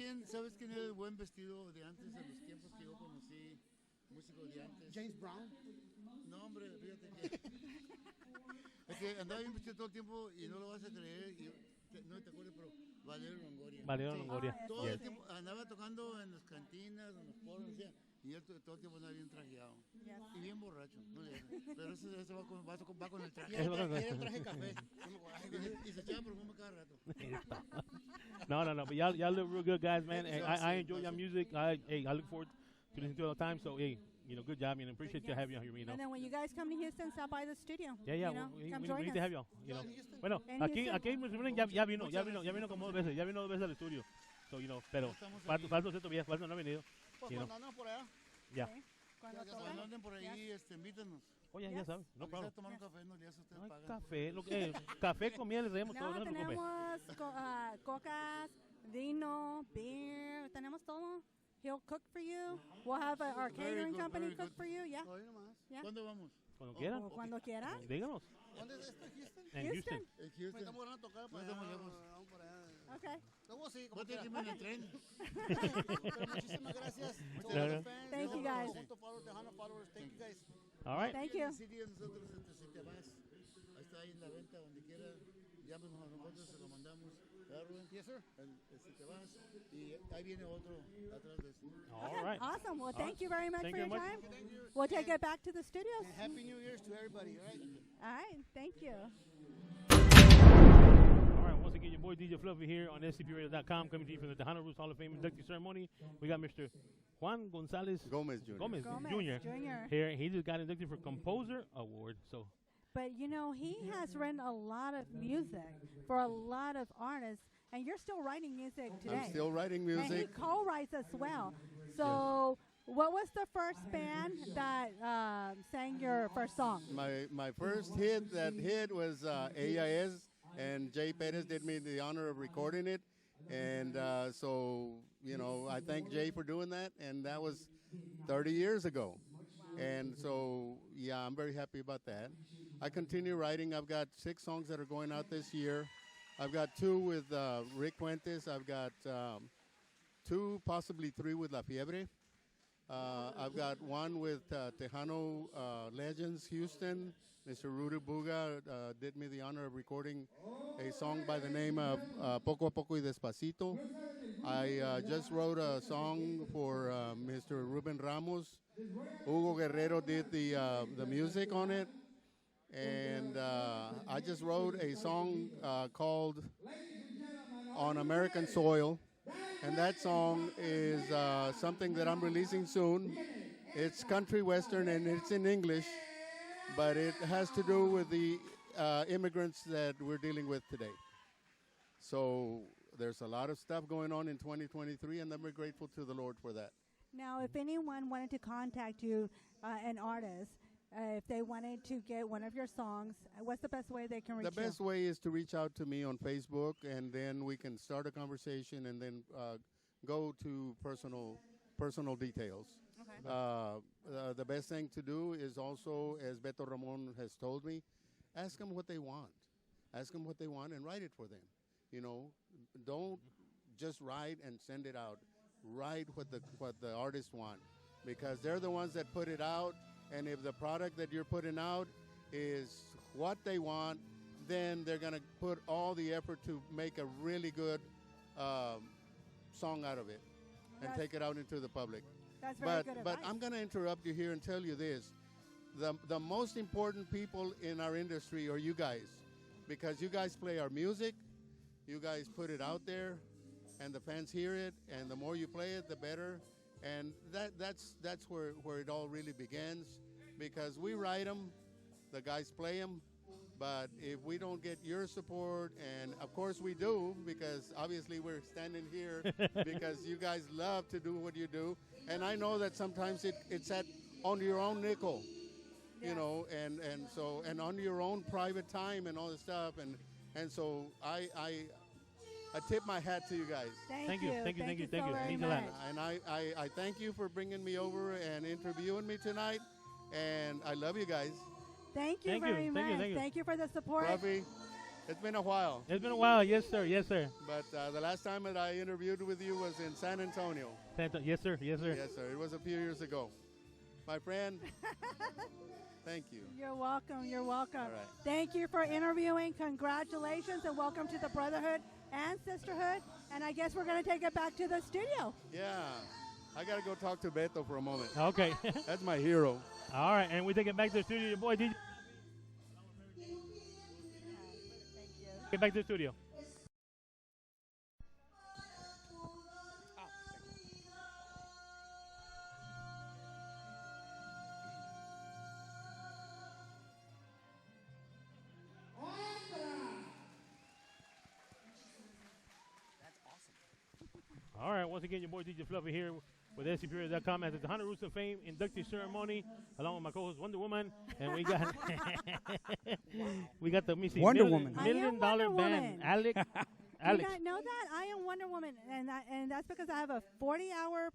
quién era el buen vestido de antes, en los tiempos que yo conocí? Músicos de antes. James Brown. No, hombre, fíjate que es que andaba bien vestido todo el tiempo y no lo vas a creer, no te acuerdas, pero Valerio Longoria. Valerio Longoria. Todo el tiempo andaba tocando en las cantinas, en los poros, y Y él todo el tiempo anda bien trajeado. Yes. Y bien borracho. No le pero ese va con el traje. Y el traje café. Y se echaba perfume cada rato. No. But y'all look real good, guys, man. And I enjoy your music. I look forward to listening to it all the time. So, hey, good job, and appreciate you having you here, And then when you guys come to Houston, stop by the studio. Yeah. Come We join need us. to have y'all. Bueno, En aquí Houston. ya vino como 2 veces. Ya vino 2 veces al estudio. So, pero falta usted todavía, falta no ha venido. Pues cuando andan por allá. Yeah. Cuando anden por ahí, invítenos. Oye, ya sabes, no Vamos problem. a tomar un café, no le hace ustedes pagan. Café, café con miel, tenemos todo, no se preocupe. Tenemos cocas, vino, beer, tenemos todo. He'll cook for you. We'll have our catering company cook for you. Yeah. Yeah. ¿Cuándo vamos? Cuando quieran. O cuando quieran. Díganos. ¿Dónde es esto? ¿Houston? En Houston. En Houston. Estamos ganando a tocar para No estamos allá. lejos. Vamos para allá. Okay. Luego sí, como No te quiera. quemen el tren. Pero muchísimas gracias. Muchas gracias. Thank you, guys. Tejano followers, thank you guys. All right. Thank you. Sí, nosotros, si te vas, ahí está ahí en la venta, donde quiera, llámenos a nosotros, se lo mandamos. ¿Verdad, Rubén? Yes, sir. Si te vas, y ahí viene otro atrás de eso. All right. Awesome. Well, thank you very much Thank for you your very time. much. Thank you. We'll take it back to the studios. And Happy New Year's to everybody, all right? All right. Thank you. All right, once again, your boy DJ Fluffy here on scpradio.com, coming to you from the Tejano Roots Hall of Fame inductee ceremony. We got Mr. Juan Gonzalez Gomez Jr. Gomez Jr. here. He just got inducted for Composer Award. So, But he has written a lot of music for a lot of artists, and you're still writing music today. I'm still writing And he music. co-writes as well. So, what was the first band that sang your first song? My first hit was AIS, and Jay Perez did me the honor of recording it. And so, I thank Jay for doing that, and that was 30 years ago. And so, yeah, I'm very happy about that. I continue writing. I've got 6 songs that are going out this year. I've got 2 with Rick Fuentes. I've got 2, possibly 3 with La Fiebre. I've got 1 with Tejano Legends Houston. Mr. Rudy Buga did me the honor of recording a song by the name of Poco a Poco y Despacito. I just wrote a song for Mr. Ruben Ramos. Hugo Guerrero did the music on it. And I just wrote a song called On American Soil. And that song is something that I'm releasing soon. It's country western and it's in English, but it has to do with the immigrants that we're dealing with today. So there's a lot of stuff going on in 2023, and I'm very grateful to the Lord for that. Now, if anyone wanted to contact you, an artist, if they wanted to get one of your songs, what's the best way they can reach you? The best way is to reach out to me on Facebook, and then we can start a conversation and then go to personal details. Okay. The best thing to do is also, as Beto Ramon has told me, ask them what they want. Ask them what they want and write it for them. Don't just write and send it out. Write what the artists want, because they're the ones that put it out. And if the product that you're putting out is what they want, then they're going to put all the effort to make a really good song out of it and take it out into the public. That's very good But advice. I'm going to interrupt you here and tell you this. The most important people in our industry are you guys, because you guys play our music, you guys put it out there, and the fans hear it, and the more you play it, the better. And that's where it all really begins, because we write them, the guys play them, but if we don't get your support, and of course we do, because obviously we're standing here because you guys love to do what you do, and I know that sometimes it's on your own nickel, and on your own private time and all this stuff, and so I tip my hat to you guys. Thank you. Thank you. so very Means a lot. much. And I thank you for bringing me over and interviewing me tonight. And I love you guys. Thank you Thank you. very Thank you. much. Thank you. Thank you for the support. Fluffy, it's been a while. It's been a while. Yes, sir. Yes, sir. But the last time that I interviewed with you was in San Antonio. Yes, sir. Yes, sir. Yes, sir. It was a few years ago. My friend, thank you. You're welcome. You're welcome. All right. Thank you for interviewing. Congratulations and welcome to the Brotherhood and Sisterhood. And I guess we're going to take it back to the studio. Yeah. I gotta go talk to Beto for a moment. Okay. That's my hero. All right, and we take it back to the studio. Your boy DJ. Get back to the studio. All right, once again, your boy DJ Fluffy here with SCPeriod.com at the Tejano Roots of Fame inductee ceremony, along with my co-host Wonder Woman, and we got we got the Wonder Woman. I am $1 million Wonder band, Woman. Alex. Do you Alex. not know that? I am Wonder Woman, and that's because I have a 40-hour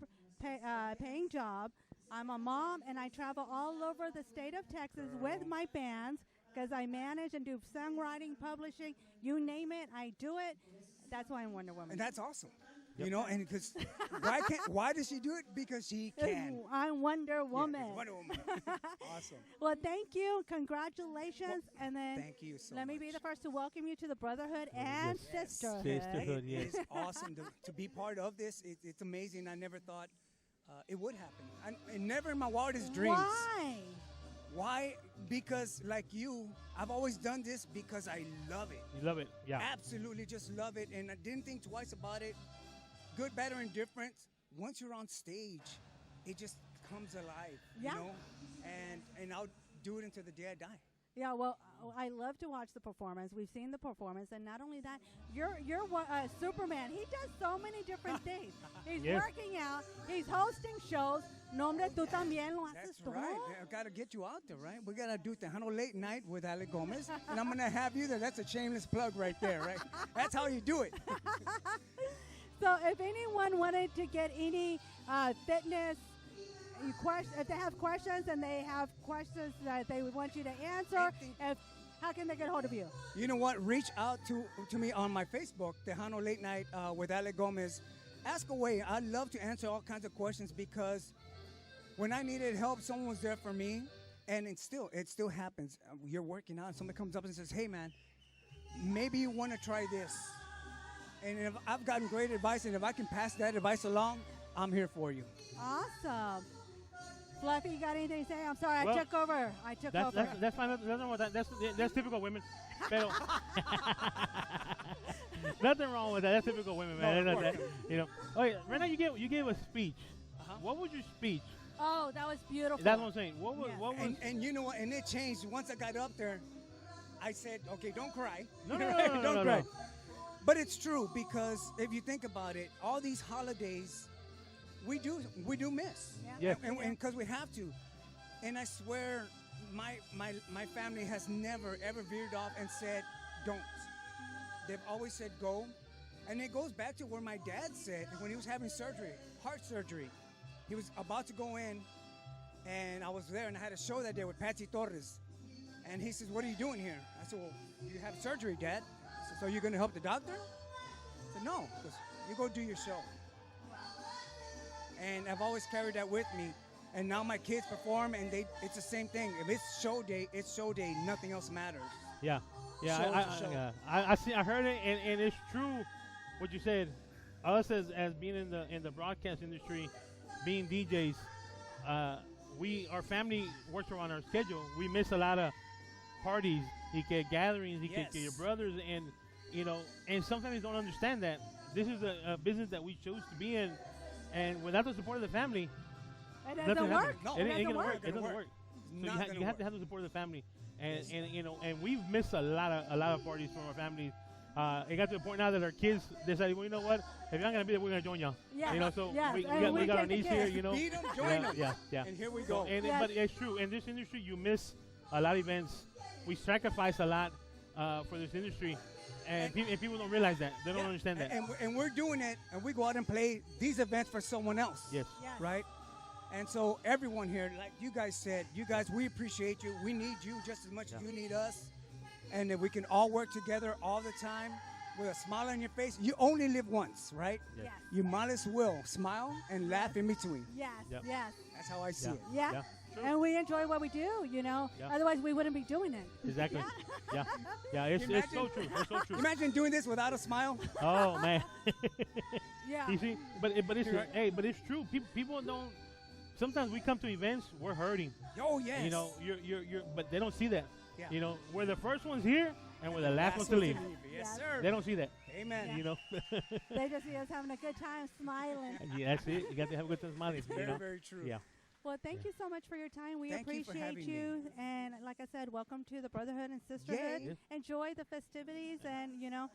paying job. I'm a mom, and I travel all over the state of Texas with my bands because I manage and do songwriting, publishing, you name it, I do it. That's why I'm Wonder Woman. And that's awesome. Yep. You know, and because why does she do it? Because she can. I'm Wonder Woman. Yeah, Wonder Woman. Awesome. Well, thank you. Congratulations. And then Thank you so let me be the first to welcome you to the Brotherhood and Sisterhood. Sisterhood, yes. It's awesome to be part of this. It's amazing. I never thought it would happen. And never in my wildest dreams. Why? Why? Because like you, I've always done this because I love it. You love it, yeah. Absolutely, just love it. And I didn't think twice about it. Good, bad, or indifferent. Once you're on stage, it just comes alive. Yeah. You know? And I'll do it until the day I die. Yeah, well, I love to watch the performance. We've seen the performance, and not only that, you're Superman. He does so many different things. He's Yes. working out. He's hosting shows. No, hombre, tú también lo haces That's todo. right. I got to get you out there, right? We got to do Tejano Late Night with Ale Gomez, and I'm going to have you there. That's a shameless plug right there, right? That's how you do it. So if anyone wanted to get any fitness, if they have questions and they have questions that they would want you to answer, how can they get hold of you? You know what? Reach out to me on my Facebook, Tejano Late Night with Ale Gomez. Ask away. I'd love to answer all kinds of questions because when I needed help, someone was there for me. And it still happens. You're working out and somebody comes up and says, hey, man, maybe you want to try this. And if I've gotten great advice, and if I can pass that advice along, I'm here for you. Awesome. Fluffy, you got anything to say? I'm sorry, Well, I took over. That's fine. Nothing wrong with that. That's typical women. Pero nothing wrong with that. That's typical women, man. No, You know. Oh yeah, right now you gave a speech. What was your speech? Oh, that was beautiful. That's what I'm saying. What was? And you know what? And it changed once I got up there. I said, okay, don't cry. No, don't cry. But it's true because if you think about it, all these holidays, we do miss. Yeah. And because we have to. And I swear, my family has never ever veered off and said, don't. They've always said go. And it goes back to where my dad said when he was having surgery, heart surgery. He was about to go in, and I was there, and I had a show that day with Patsy Torres. And he says, what are you doing here? I said, well, you have surgery, Dad. He said, so you're going to help the doctor? I said, no, because you go do your show. And I've always carried that with me. And now my kids perform, and it's the same thing. If it's show day, it's show day. Nothing else matters. Yeah. I heard it, and it's true what you said. Us as being in the broadcast industry, being DJs, our family works around our schedule. We miss a lot of parties, gatherings, your brothers, and and some families don't understand that this is a business that we chose to be in, and without the support of the family, it nothing doesn't happens. work. No, it ain't gonna work. It doesn't work. So you have to have the support of the family, and we've missed a lot of parties from our families. It got to the point now that our kids decided, well, you know what? If you're not gonna be there, we're gonna join y'all. Yeah. So yes. we got our niece here. Beat them, join them. Yeah. And here we go. But it's true. In this industry, you miss a lot of events. We sacrifice a lot for this industry, and people don't realize that. They don't understand that. And we're doing it, and we go out and play these events for someone else. Yes. Right? And so everyone here, like you guys said, we appreciate you. We need you just as much as you need us. And if we can all work together all the time with a smile on your face, you only live once, right? Yes. You might as well smile and laugh in between. Yes, Yep. yes. That's how I see it. Yeah. true. And we enjoy what we do, you know. Yeah. Otherwise, we wouldn't be doing it. Exactly. Yeah. Yeah. It's so true. It's so true. Imagine doing this without a smile. Oh man. Yeah. You see, but it's but it's true. People don't. Sometimes we come to events, we're hurting. Oh yes. You know, you're but they don't see that. Yeah. You know, we're the first ones here and we're the last ones to leave. Yes, sir. They don't see that. Amen. You know. They just see us having a good time, smiling. Yeah, that's it. You got to have a good time smiling. Very, you know? very true. Yeah. Well, thank you so much for your time. We Thank you for appreciate having you. And like I said, welcome to the Brotherhood and Sisterhood. Yay. Enjoy the festivities, and, you know,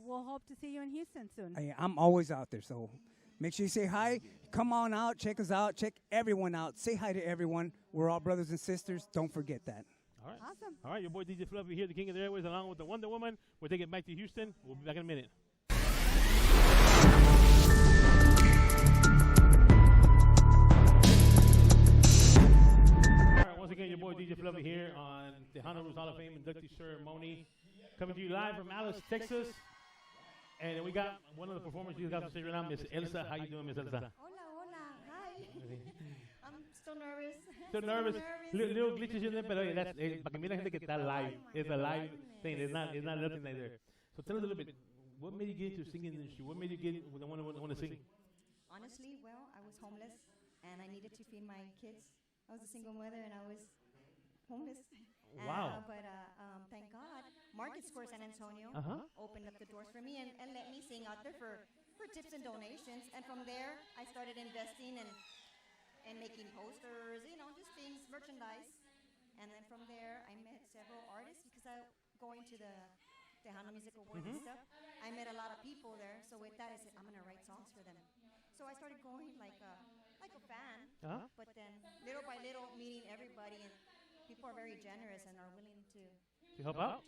we'll hope to see you in Houston soon. I'm always out there, so make sure you say hi. Come on out, check us out, check everyone out. Say hi to everyone. We're all brothers and sisters. Don't forget that. All right. Awesome. All right, your boy DJ Fluffy here, the King of the Airways, along with the Wonder Woman. We'll take it back to Houston. We'll be back in a minute. All right, once again, your boy DJ Fluffy here on the Tejano Roots Hall of Fame inductee ceremony, coming to you live from Alice, Texas. And we got one of the performers you got to say right now, Miss Elsa. How you doing, Miss Elsa? Hola, hola, hi. I'm still nervous. Still nervous. Little glitches in there, pero that's para que mire la gente que está live. It's a live thing. It's not nothing like there. So tell us a little bit. What made you get into singing industry? What made you get want to sing? Honestly, well, I was homeless and I needed to feed my kids. I was a single mother and I was homeless. Wow. But thank God, Market Square San Antonio opened up the doors for me and let me sing out there for tips and donations. And from there, I started investing and making posters, you know, just things, merchandise. And then from there, I met several artists because I going to the Tejano Music Awards and stuff. I met a lot of people there. So with that, I said, I'm going to write songs for them. So I started going like a fan. But then little by little, meeting everybody, and people are very generous and are willing to help out.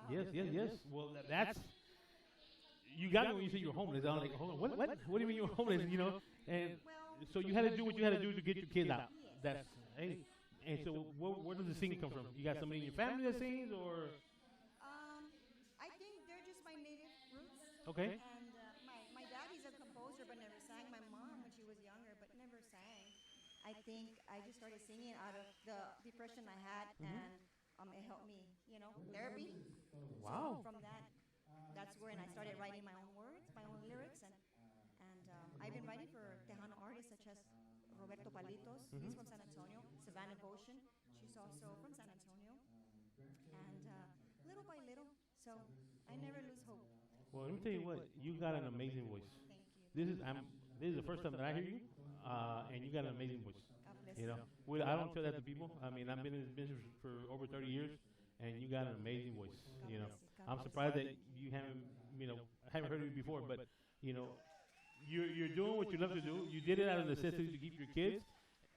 Yes. Well, that's you got me when you say you're homeless. I'm like, hold on, what do you mean you're homeless? You know, and so you had to do what you had to do to get your kids out. That's hey. And so where does the singing come from? You got somebody in your family that sings, or? I think they're just my native roots. Okay. And my dad, he's a composer but never sang. My mom, when she was younger, but never sang. I think I just started singing out of the depression I had, and it helped me, you know, therapy. Wow. So from that's when I started writing my own words, my own lyrics, and I've been writing for Tejano artists such as Roberto Palitos, he's from San Antonio, Savannah Goshen, she's also from San Antonio, and little by little, so I never lose hope. Well, let me tell you what, you got an amazing voice. This is the first time that I hear you, and you got an amazing voice. You know, I don't tell that to people. I mean, I've been in this business for over 30 years, and you got an amazing voice. You know, I'm surprised that you haven't, I haven't heard of you before, but you know, you're doing what you love to do. You did it out of necessity to keep your kids,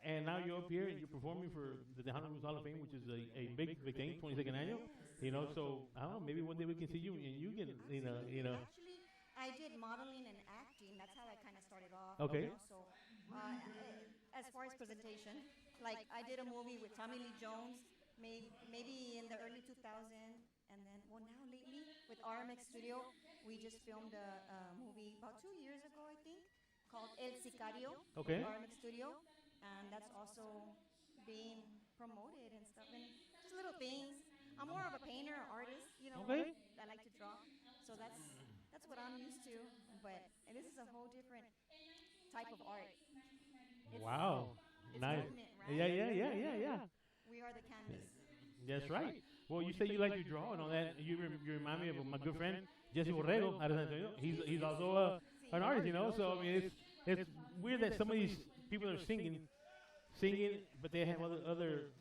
and now you're up here and you're performing for the Tejano Roots Hall of Fame, which is a big thing, 22nd annual. You know, so I don't know, maybe one day we can see you and you can, you know. Actually, I did modeling and acting. That's how I kind of started off. Okay. You know, so as far as presentation, like I did a movie with Tommy Lee Jones, maybe in the early 2000s, and then now lately with RMX Studio, we just filmed a movie about 2 years ago, I think, called El Sicario. Okay. With RMX Studio, and that's also being promoted and stuff, and just little things. I'm more of a painter, artist, you know. Okay. I like to draw, so that's what I'm used to. But this is a whole different type of art. Wow. It's Nice. movement, right? Yeah. We are the canvas. That's right. Well, you say you like to draw and all that. You remind me of my good friend Jesse Borrego out of San Antonio. He's also an artist, you know. So I mean, it's weird that some of these people are singing, but they have other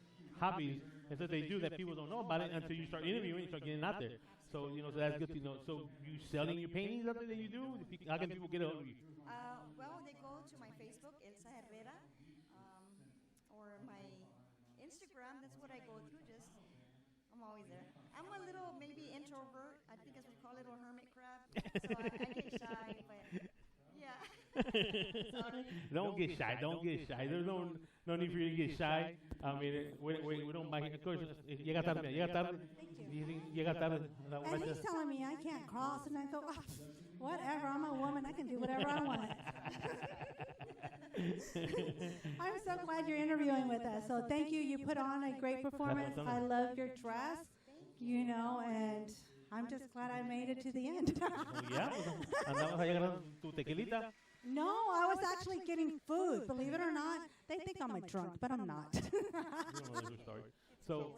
hobbies and that they do that people don't know about it until you start interviewing and start getting out there. So so that's good to know. So you selling your paintings out there that you do? How can people get a hold of you? Well, they go to my Facebook, Elsa Herrera, or my Instagram. That's what I go through. I'm always there. I'm a little maybe introvert. I think as we call it, a hermit crab. So I get shy, but yeah. Don't get shy. Don't get shy. There's no need for you to get shy. I mean, we don't buy. Of course, llega tarde. And he's telling me I can't cross, and I go, whatever. I'm a woman. I can do whatever I want. I'm so glad you're interviewing with us. So thank you. You put on a great performance. I love your dress, and I'm just glad I made it to the end. Ya, pues, andabas ahí agarrando tu tequilita. No, I was actually getting food. Believe it or not, they think I'm a drunk, but I'm not. You don't know the true story. So,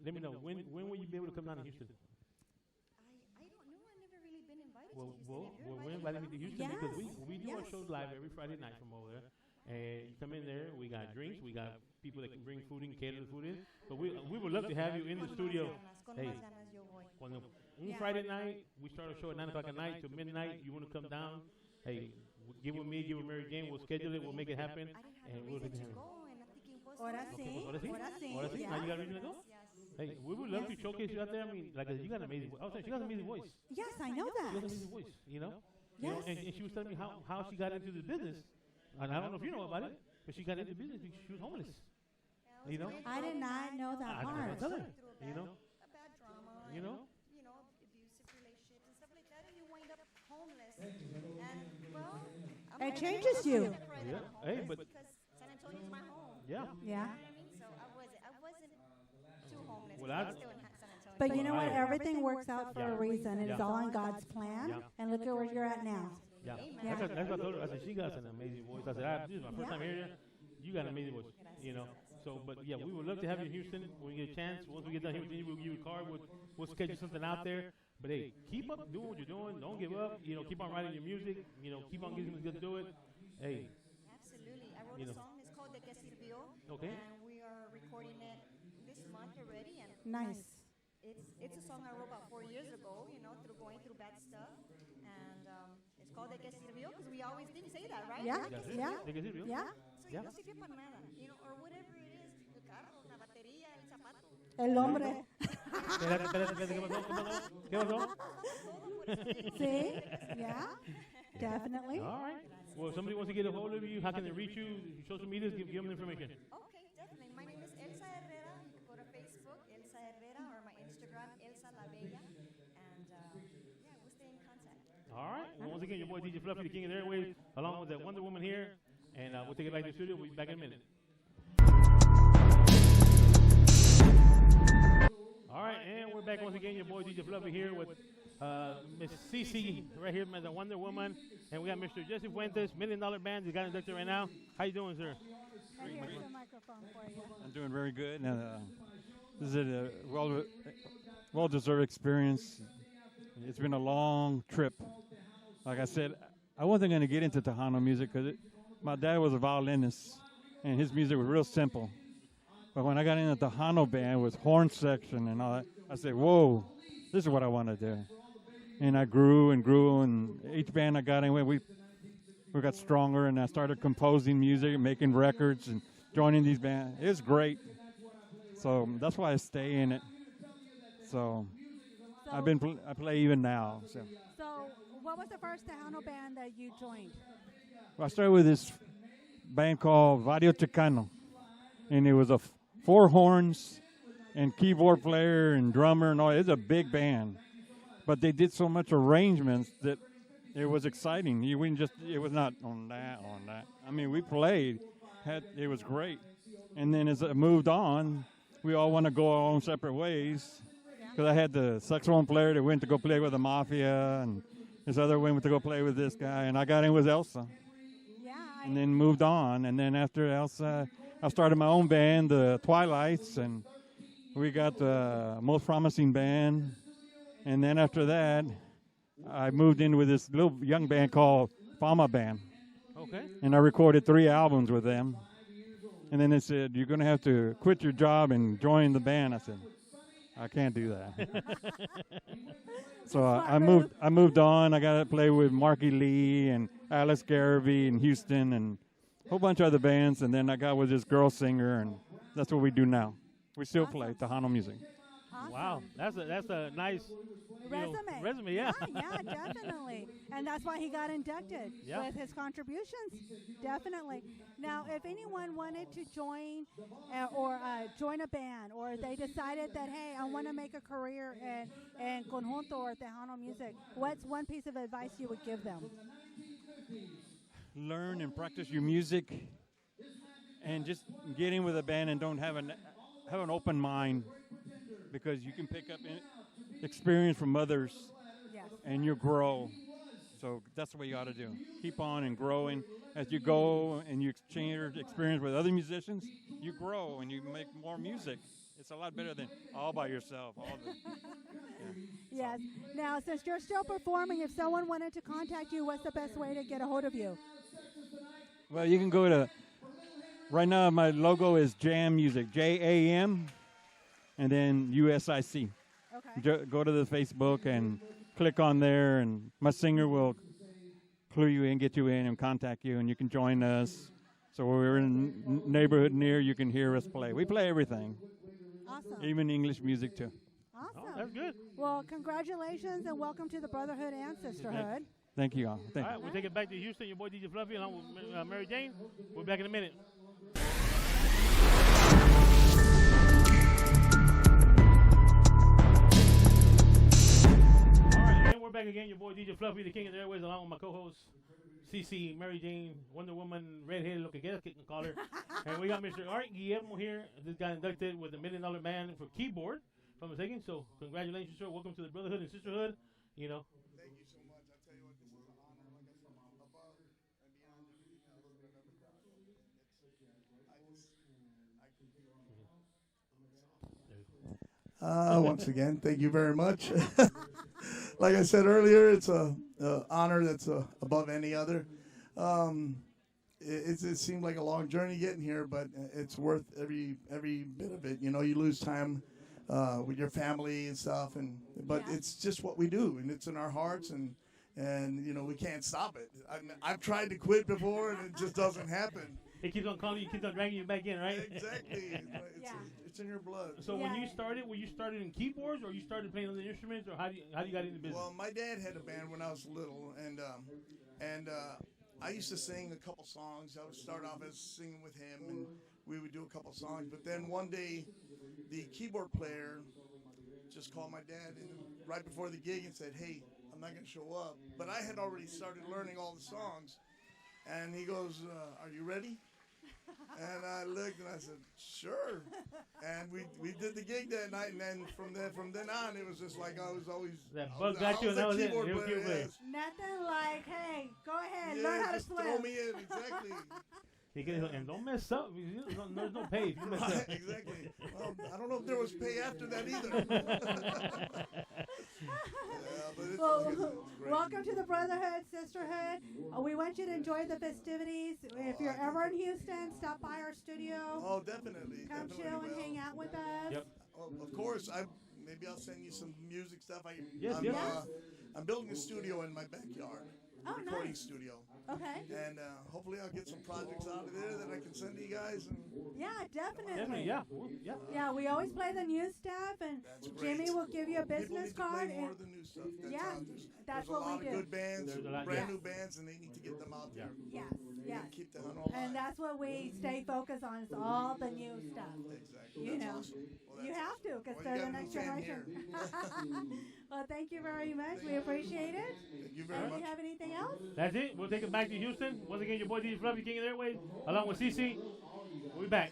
let me know, when will you be able to come down to Houston? I don't know. I've never really been invited Well, to Houston. we're inviting you to Houston Yes. because we do our Yes. shows live every Friday night from over there. And you come in there, we got drinks, we got people that can bring food in, cater the food in. But we would love to have you in the studio. Hey, cuando un Friday night, we start our show at 9 o'clock at night to midnight. You want to come down? Hey, get with me, get with Mary Jane. We'll schedule it, we'll make it happen. And we'll make it happen. Ahora Okay, sí. ahora sí. Ahora sí. Ahora sí. Yeah. Now you got a reason to go? Hey, we would love to showcase you out there. I mean, like, you got an amazing voice. I was saying, she got an amazing voice. Yes, I know She has an that. amazing voice, You know, Yes. and she was telling me how she got into this business. And I don't know if you know about it, but she got into business because she was homeless. I did not know that I part. tell her, you know. A bad drama. You know? Abusive relationships and stuff like that, and you wind up homeless. And well, It changes you. Yeah. Hey, but because San Antonio is my home. Yeah. Yeah. You know what I mean? So I wasn't too homeless. Well, I I- was still in San Antonio. But you know what? Everything works out for a reason. It's Yeah. all in God's plan. Yeah. And look at where you're at now. Yeah. Yeah. That's what I told her. I said, she got an amazing voice. I said, this is my first Yeah. time hearing her. You got an amazing voice, So, but yeah, we would love to have you in Houston when we get a chance. Once we get done here, we'll give you a card. We'll schedule something out there. But hey, keep up doing what you're doing. Don't give up. Keep on writing your music. Keep on getting good to do it. Hey. Absolutely. I wrote a song. It's called De Que Sirvió. Okay. And we are recording it this month already. And Nice. It's a song I wrote about 4 years ago, through going through bad stuff. And it's called De Que Sirvió because we always didn't say that, right? Yeah, De que yeah, De que sirvió. yeah. So no sirvió para nada, or whatever it is, el carro, la batería, el zapato. El hombre. Espérate, ¿qué pasó? ¿Qué pasó? See? Yeah. Definitely. All right. Well, if somebody wants to get a hold of you, how can they reach you? Social media, give them the information. Okay, definitely. My name is Elsa Herrera. You can go to Facebook, Elsa Herrera, or my Instagram, Elsa La Bella. And we'll stay in contact. All right. Well, once again, your boy DJ Fluffy, the king of the airwaves, along with that Wonder Woman here. And we'll take it back to the studio. We'll be back in a minute. All right, and we're back once again. Your boy DJ Fluffy here with Miss Cece right here, the Wonder Woman. And we got Mr. Jesse Fuentes, $1 Million Band. He's got inducted right now. How you doing, sir? And here's the microphone for you. I'm doing very good. And this is a well-deserved experience. It's been a long trip. Like I said, I wasn't going to get into Tejano music because my dad was a violinist, and his music was real simple. But when I got into the Tejano band with horn section and all that, I said, whoa, this is what I want to do. And I grew and grew, and each band I got in with, we got stronger, and I started composing music, making records, and joining these bands. It's great. So that's why I stay in it. So I play even now. So what was the first Tejano band that you joined? I started with this band called Vario Chicano, and it was 4 horns and keyboard player and drummer and all. It's a big band, but they did so much arrangements that it was exciting. You wouldn't just, it was not on that. I mean, we played, it was great. And then as it moved on, we all want to go our own separate ways. Because I had the saxophone player that went to go play with the Mafia, and this other went to go play with this guy, and I got in with Elsa. And then moved on, and then after Elsa, I started my own band, the Twilights, and we got the Most Promising Band. And then after that, I moved in with this little young band called Fama Band. Okay. And I recorded 3 albums with them. And then they said, you're going to have to quit your job and join the band. I said, I can't do that. So I moved on. I got to play with Marky Lee and Alex Garvey in Houston and a whole bunch of other bands. And then I got with this girl singer, and that's what we do now. We still play Tejano music. Awesome. Wow, that's a nice resume. Yeah. Yeah, definitely. And that's why he got inducted Yeah. with his contributions. Definitely. Now, if anyone wanted to join join a band, or they decided that, hey, I want to make a career in conjunto or Tejano music, what's one piece of advice you would give them? learn and practice your music, and just get in with a band and don't have an open mind, because you can pick up experience from others, Yes. and you grow. So that's the way you ought to do. Keep on and growing as you go, and you exchange your experience with other musicians. You grow and you make more music. It's a lot better than all by yourself. Yes. Now, since you're still performing, if someone wanted to contact you, what's the best way to get a hold of you? Well, you can go to, right now my logo is Jam Music, JAM, and then USIC. Okay. Go to the Facebook and click on there, and my singer will clue you in, get you in, and contact you, and you can join us. So when we're in neighborhood near, you can hear us play. We play everything. Awesome. Even English music too. Awesome. Oh, that's good. Well, congratulations and welcome to the Brotherhood and Sisterhood. Thank you all. Thank All you. right, we'll take it back to Houston. Your boy DJ Fluffy along with Mary Jane. We'll be back in a minute. All right, and we're back again. Your boy DJ Fluffy, the king of the airways, along with my co-host CC, Mary Jane, Wonder Woman, redheaded looking guest, can call her. And we got Mr. Art Guillermo here. This guy inducted with the $1 Million Man for keyboard from a second. So congratulations, sir. Welcome to the Brotherhood and Sisterhood. You know. Thank you so much. I tell you what, this is an honor. Like I said, above and beyond everything else that I've ever done. Once again, thank you very much. Like I said earlier, it's a honor that's above any other. It seemed like a long journey getting here, but it's worth every bit of it. You know, you lose time with your family and stuff, but it's just what we do, and it's in our hearts, and you know, we can't stop it. I've tried to quit before, and it just doesn't happen. It keeps on calling you, keeps on dragging you back in, right? Exactly. It's in your blood. So when you started, were you started in keyboards, or you started playing other instruments, or how do you got into business? Well, my dad had a band when I was little, and I used to sing a couple songs. I would start off as singing with him, and we would do a couple songs. But then one day, the keyboard player just called my dad right before the gig and said, "Hey, I'm not going to show up." But I had already started learning all the songs, and he goes, "Are you ready?" And I looked and I said, "Sure." And we did the gig that night, and then from then on, it was just like I was always that bug got you, and that was it. Nothing like, hey, go ahead, learn how to swim. Throw me in, exactly. And don't mess up. There's no pay if you mess up. Exactly. Well, I don't know if there was pay after that either. Welcome to the Brotherhood, Sisterhood. We want you to enjoy the festivities. If you're ever in Houston, stop by our studio. Oh, definitely. Come chill and hang out with us. Yep. Of course. Maybe I'll send you some music stuff. I'm building a studio in my backyard. Recording studio. Okay. And hopefully I'll get some projects out of there that I can send to you guys. Yeah, definitely. Yeah, we always play the new stuff, and Jimmy will give you a business card. More of the new stuff. That's what we do. There's a lot of good bands, brand new bands, and they need to get them out there. Yes. Keep the hunt alive. And that's what we stay focused on, is all the new stuff. Exactly. You know. Awesome. You have to, because they're the next generation. Well, thank you very much. We appreciate it. Thank you very much. Do you have anything else? That's it. We'll take it back to Houston. Once again, your boy DJ Fluffy, king of the airways, along with CC. We'll be back.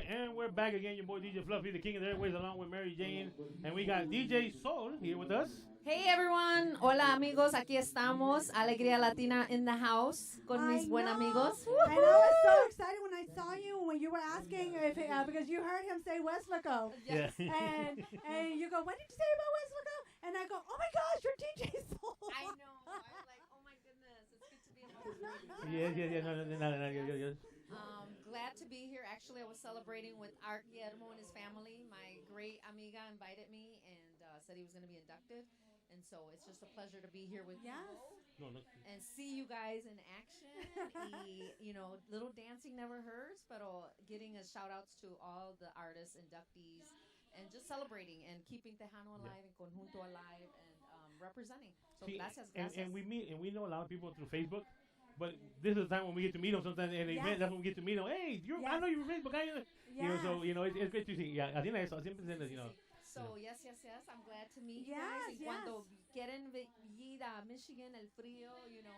And we're back again, your boy DJ Fluffy, the king of the airways, along with Mary Jane. And we got DJ Soul here with us. Hey everyone, hola amigos, aquí estamos, Alegría Latina in the house con mis buen amigos. I know, I was so excited when I saw you, when you were asking if because you heard him say Westlaco. Yes. And you go, what did you say about Westlaco? And I go, oh my gosh, you're DJ Soul. I know, I was like, oh my goodness, it's good to be among you. Yeah. Glad to be here. Actually, I was celebrating with Art Guillermo and his family. My great amiga invited me and said he was going to be inducted. And so it's just a pleasure to be here with you and see you guys in action. Little dancing never hurts, but getting a shout outs to all the artists, inductees, and just celebrating and keeping Tejano alive and Conjunto alive and representing. So gracias. And we meet, and we know a lot of people through Facebook. But this is the time when we get to meet them sometimes at an event. That's when we get to meet them. Hey, I know you're Facebook. You know, so, it's great to see. Yeah, así en eso, siempre en eso, So, yes, I'm glad to meet you Yes, guys. Y cuando quieren ir a Michigan, el frío,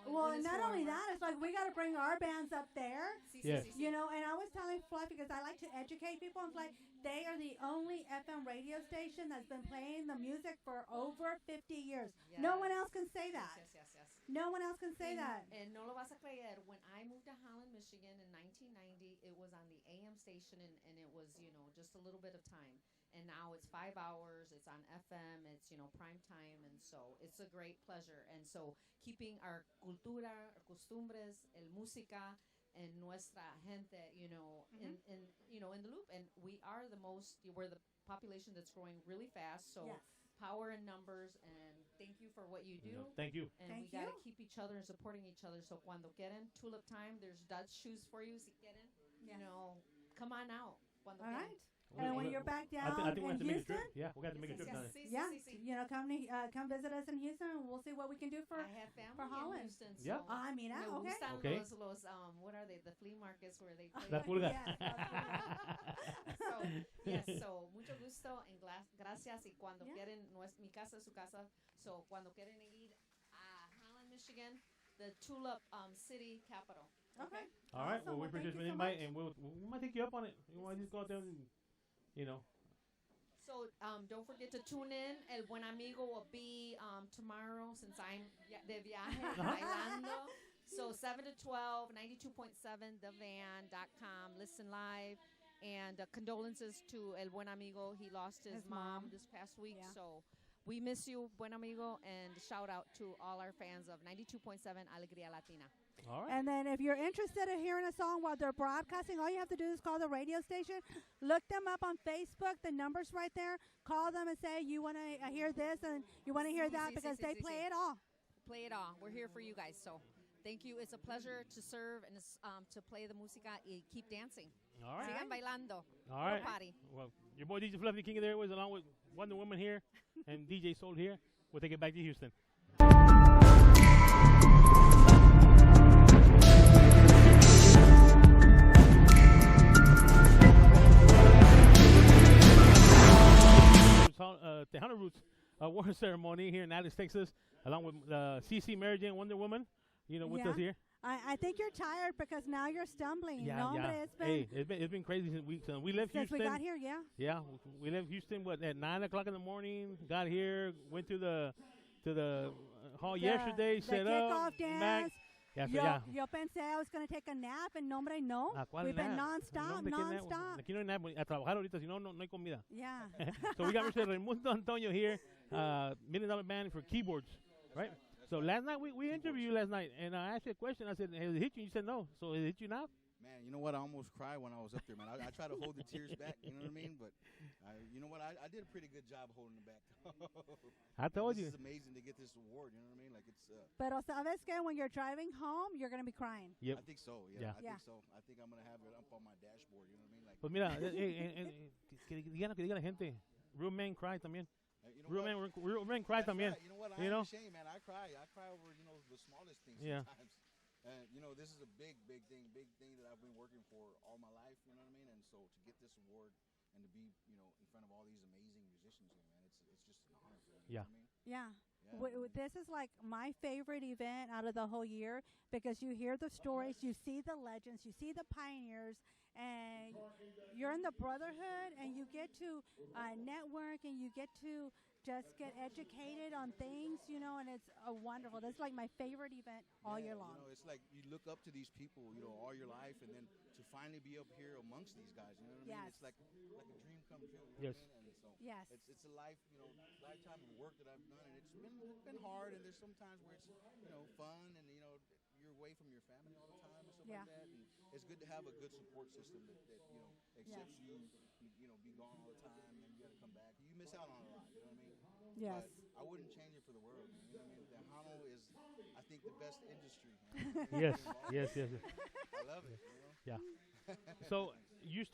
Well, when and it's not only warmer. that, it's like we got to bring our bands up there. Yes. You know, and I was telling Fluffy, because I like to educate people, I'm like, they are the only FM radio station that's been playing the music for over 50 years. No one else can say that. Yes. No one else can say that. And no lo vas a creer, when I moved to Holland, Michigan in 1990, it was on the AM station, and it was, just a little bit of time. And now it's 5 hours, it's on FM, it's, prime time, and so it's a great pleasure. And so keeping our cultura, our costumbres, el música, and nuestra gente, in the loop. And we're the population that's growing really fast, so power in numbers, and thank you for what you do. Thank you. And we got to keep each other and supporting each other. So cuando quieren tulip time, there's Dutch shoes for you. Si quieren, come on out. Cuando All quieren. right. And when you're back down I think we have in to make a Houston, trip. Yeah, we got to make a trip down there. Yeah, come visit us in Houston, and we'll see what we can do for I have family for Holland. in Houston. Yeah. So Ah, mira, me okay. gustan Okay. los what are they? The flea markets where they play. La pulga. So mucho gusto and gracias. Y cuando quieren, mi casa, su casa. So cuando quieren ir a Holland, Michigan, the tulip city capital. Okay. All right. Awesome. Well, we Well, thank appreciate you the so invite, much. and we might take you up on it. You want to just go out there and, So don't forget to tune in. El Buen Amigo will be tomorrow, since I'm de viaje bailando. So 7 to 12, 92.7, thevan.com. Listen live. And condolences to El Buen Amigo. He lost his mom this past week. Yeah. So we miss you, Buen Amigo. And shout out to all our fans of 92.7 Alegría Latina. All right. And then if you're interested in hearing a song while they're broadcasting, all you have to do is call the radio station. Look them up on Facebook. The number's right there. Call them and say you want to hear this and you want to hear that, because they play it all. Play it all. We're here for you guys. So thank you. It's a pleasure to serve and to play the música y keep dancing. All right. Sigan bailando. All right. Party. Well, your boy DJ Fluffy, King of the Airways, along with Wonder Woman here and DJ Soul here. We'll take it back to Houston. Tejano Roots award ceremony here in Dallas, Texas, along with CC Mary Jane Wonder Woman, with us here. I think you're tired because now you're stumbling. No, hombre, It's been crazy since we left since Houston. we got here, yeah. Yeah, we left Houston at 9 o'clock in the morning. Got here, went to the hall yesterday, the set up. kickoff dance. Yeah, Yo pensé I was going to take a nap, and no, hombre, no. We've been nonstop. Aquí no hay nap. A trabajar ahorita, si no hay comida. Yeah. So we got Mr. Raimundo Antonio here, $1 Million Band for keyboards, right? So last night, we interviewed you last night, and I asked you a question. I said, has it hit you? You said no. So has it hit you now? Man, you know what? I almost cried when I was up there, man. I try to hold the tears back, you know what I mean? But you know what? I did a pretty good job holding them back. I told you. It's amazing to get this award, you know what I mean? Like it's. Pero sabes que when you're driving home, you're going to be crying. Yep. I think so, yeah. I Yeah. think so. I think I'm going to have it up on my dashboard, you know what I mean? Like. Pues mira, que diga la gente. Real men cry también. Real men cry también. Right. You know what? You know? I'm ashamed, man. I cry over, the smallest things Yeah. sometimes. This is a big thing that I've been working for all my life, you know what I mean? And so to get this award and to be, in front of all these amazing musicians here, man, it's just an honor for me. Yeah. You know what I mean? Yeah. Yeah. This is like my favorite event out of the whole year, because you hear the stories, you see the legends, you see the pioneers, and you're in the brotherhood, and you get to network, and you get to just get educated on things, and it's wonderful. That's like my favorite event all year long. It's like you look up to these people, all your life, and then to finally be up here amongst these guys, you know what I mean? Yes. It's like a dream come true. You know Yes. what I mean? And so Yes. it's a lifetime of work that I've done, and it's been hard, and there's some times where it's fun, and you're away from your family all the time and stuff Yeah. like that. And it's good to have a good support system that accepts you be gone all the time, and then you got to come back. You miss out on a lot, you know what I mean? Yes. But I wouldn't change it for the world. You know what I mean? Tejano is, I think, the best industry. Yes. I love it. Yeah. So you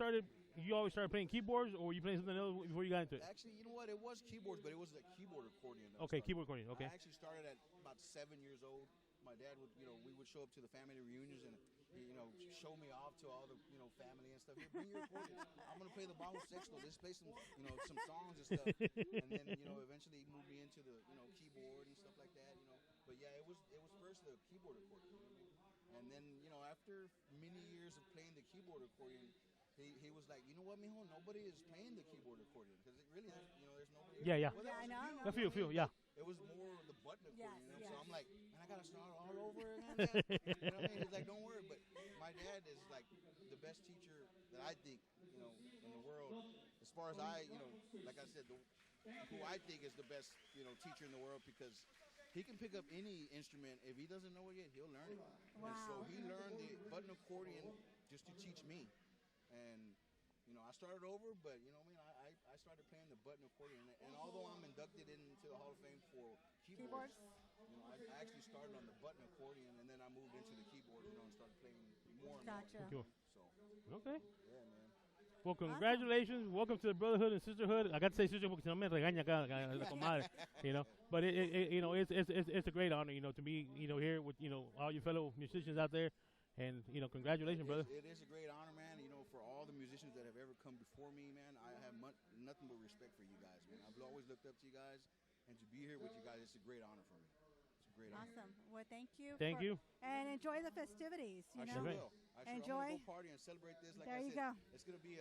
always started playing keyboards, or were you playing something else before you got into it? Actually, you know what? It was keyboards, but it was a keyboard accordion. that I Okay, started. keyboard accordion, okay. I actually started at about 7 years old. My dad would, we would show up to the family reunions, and show me off to all the family and stuff. Here, bring your accordion. I'm gonna play the bajo sexto. Let's play some some songs and stuff. And then eventually he moved me into the keyboard and stuff like that. But yeah, it was first the keyboard accordion. You know what I mean? And then after many years of playing the keyboard accordion, he was like, you know what, mijo, nobody is playing the keyboard accordion because it really there's nobody. Yeah. Well, Yeah, I know. A few, yeah. It was more the button accordion. Yes. So I'm like, man, I gotta start all over again. You know what I mean? He's like, don't worry. But my dad is like the best teacher that I think in the world. As far as like I said, who I think is the best teacher in the world because he can pick up any instrument. If he doesn't know it yet, he'll learn it. Wow. And so he learned the button accordion just to teach me. And I started over, but I started playing the button accordion. And although I'm inducted into the Hall of Fame for keyboards, I actually started on the button accordion, and then I moved into the keyboard, and started playing more and Gotcha. more. Cool. Okay. Yeah, man. Well, congratulations. Welcome to the brotherhood and sisterhood. I got to say sisterhood porque si no me regaña acá la comadre, But it's a great honor, to be, here with, all your fellow musicians out there. And, congratulations, brother. It is a great honor, man. For all the musicians that have ever come before me, man, I have nothing but respect for you guys, man. I've always looked up to you guys, and to be here with you guys, it's a great honor for me. It's a great honor. Awesome. Well, thank you. Thank you. And enjoy the festivities. I sure will. Enjoy. I'm gonna go party and celebrate this. Like There I you said, go. it's gonna be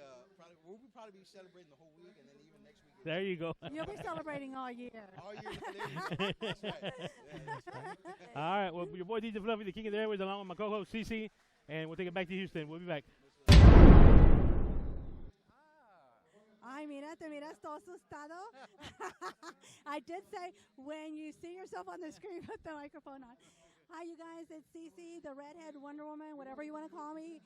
we'll probably be celebrating the whole week, and then even next week. There you go. You'll be celebrating all year. All year. That's right. Yeah, that's right. All right. Well, your boy DJ Fluffy, the king of the airways, along with my co-host CC, and we'll take it back to Houston. We'll be back. Ay, mira, te miras todo asustado. I did say, when you see yourself on the screen, put the microphone on. Hi, you guys. It's Cece, the redhead Wonder Woman, whatever you want to call me,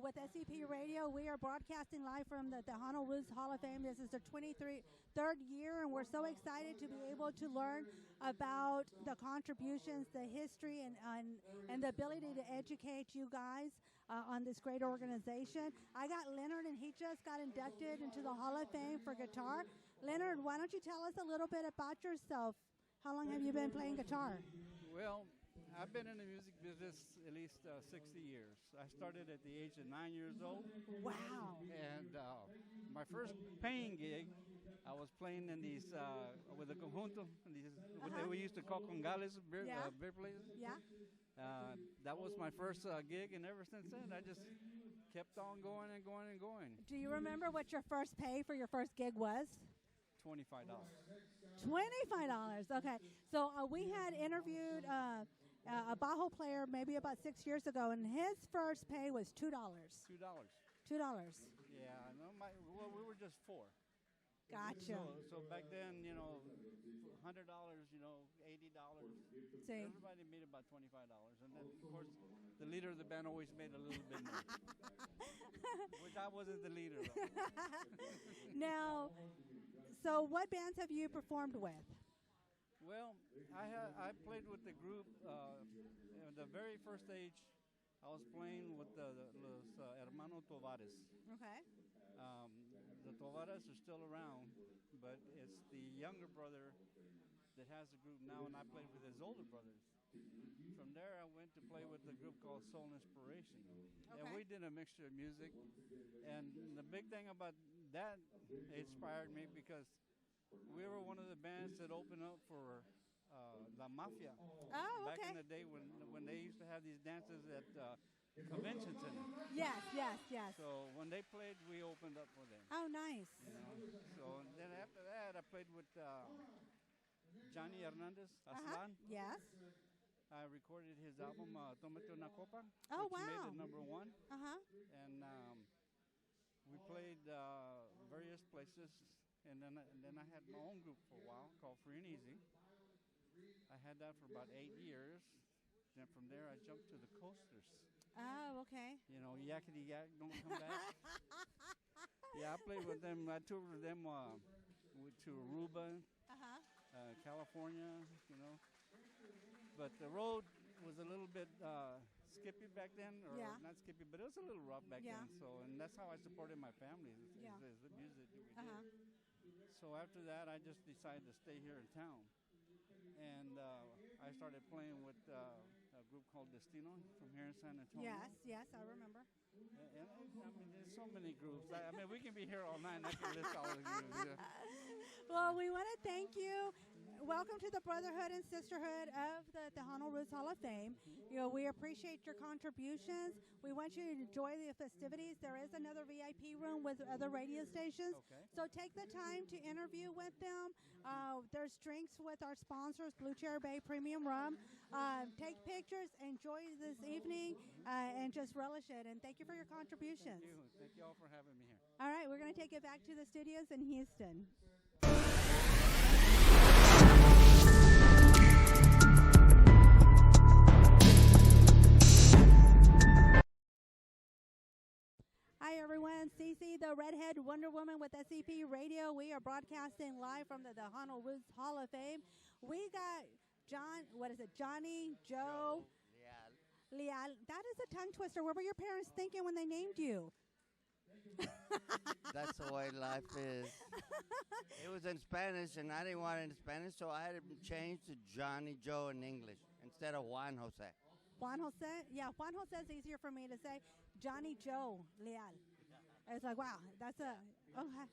with SCP Radio. We are broadcasting live from the Tejano Roots Hall of Fame. This is the 23rd year, and we're so excited to be able to learn about the contributions, the history, and the ability to educate you guys on this great organization. I got Leonard, and he just got inducted into the Hall of Fame for guitar. Leonard, why don't you tell us a little bit about yourself? How long have you been playing guitar? Well, I've been in the music business at least 60 years. I started at the age of 9 years old. Wow. And my first paying gig, I was playing in these, with the conjunto, what we used to call congales, beer places. Yeah. That was my first gig, and ever since then, I just kept on going and going and going. Do you remember what your first pay for your first gig was? $25. $25. Okay. So we had interviewed a bajo player maybe about 6 years ago, and his first pay was $2. $2. Yeah, no, we were just four. Gotcha. So back then, $100, $80. See. Everybody made about $25, and then of course the leader of the band always made a little bit more. Which I wasn't the leader though. Now, so what bands have you performed with? Well, I played with the group. The very first stage, I was playing with los Hermano Tovares. Okay. The Tovares are still around, but it's the younger brother that has the group now, and I played with his older brothers. From there, I went to play with a group called Soul Inspiration. Okay. And we did a mixture of music. And the big thing about that inspired me because we were one of the bands that opened up for La Mafia. Oh, back in the day when they used to have these dances at convention centers. Yes. So when they played, we opened up for them. Oh, nice. So and then after that, I played with Johnny Hernandez, Aslan. Yes. I recorded his album Tómate una copa, Oh, which made wow. it #1. Uh-huh. And we played various places, and then I had my own group for a while called Free and Easy. I had that for about 8 years. Then from there, I jumped to the Coasters. Oh, okay. Yakety Yak, don't come back. Yeah, I played with them. I toured with them to Aruba, California, But the road was a little bit skippy back then, or not skippy, but it was a little rough back then. So, and that's how I supported my family, is the music that we did. So after that, I just decided to stay here in town. And I started playing with a group called Destino from here in San Antonio. Yes, I remember. And I mean, there's so many groups. I mean, we can be here all night and I can list all of the groups. Well, we want to thank you. Welcome to the Brotherhood and Sisterhood of the Tejano Roots Hall of Fame. We appreciate your contributions. We want you to enjoy the festivities. There is another VIP room with other radio stations. Okay. So take the time to interview with them. There's drinks with our sponsors, Blue Cherry Bay Premium Rum. Take pictures, enjoy this evening, and just relish it. And thank you for your contributions. Thank you. Thank you all for having me here. All right, we're going to take it back to the studios in Houston. Hi, everyone. Cece, the redhead Wonder Woman with SCP Radio. We are broadcasting live from the Tejano Roots Hall of Fame. We got Johnny, Joe, Leal. That is a tongue twister. What were your parents thinking when they named you? That's the way life is. It was in Spanish, and I didn't want it in Spanish, so I had it changed to Johnny Joe in English instead of Juan Jose. Juan Jose? Yeah, Juan Jose is easier for me to say. Johnny Joe Leal. It's like, wow, that's a... Okay.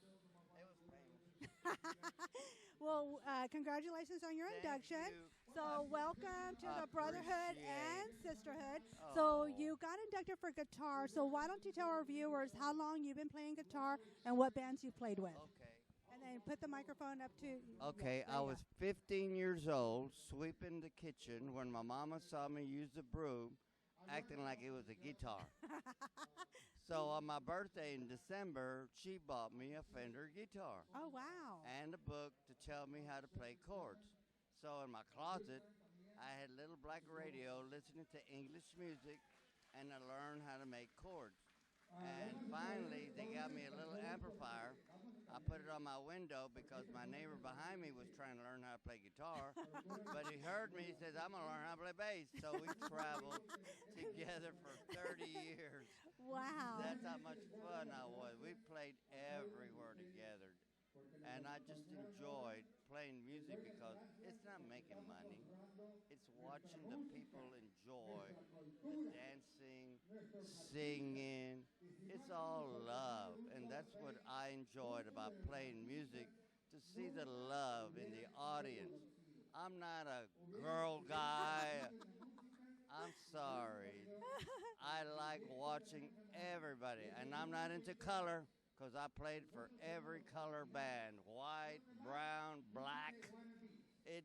Well, congratulations on your induction. So welcome to the Brotherhood and Sisterhood. So you got inducted for guitar. So why don't you tell our viewers how long you've been playing guitar and what bands you played with? Okay. And then put the microphone up to... Okay, I was 15 years old, sweeping the kitchen when my mama saw me use the broom, acting like it was a guitar. So on my birthday in December, she bought me a Fender guitar. Oh, wow. And a book to tell me how to play chords. So in my closet, I had a little black radio listening to English music, and I learned how to make chords. And finally, they got me a little amplifier. I put it on my window because my neighbor behind me was trying to learn how to play guitar. But he heard me, he says, I'm going to learn how to play bass. So we traveled together for 30 years. Wow. That's how much fun I was. We played everywhere together. And I just enjoyed playing music because it's not making money. It's watching the people enjoy the dancing, singing. It's all love. And that's what I enjoyed about playing music, to see the love in the audience. I'm not a girl guy. I'm sorry. I like watching everybody. And I'm not into color, because I played for every color band, white, brown, black.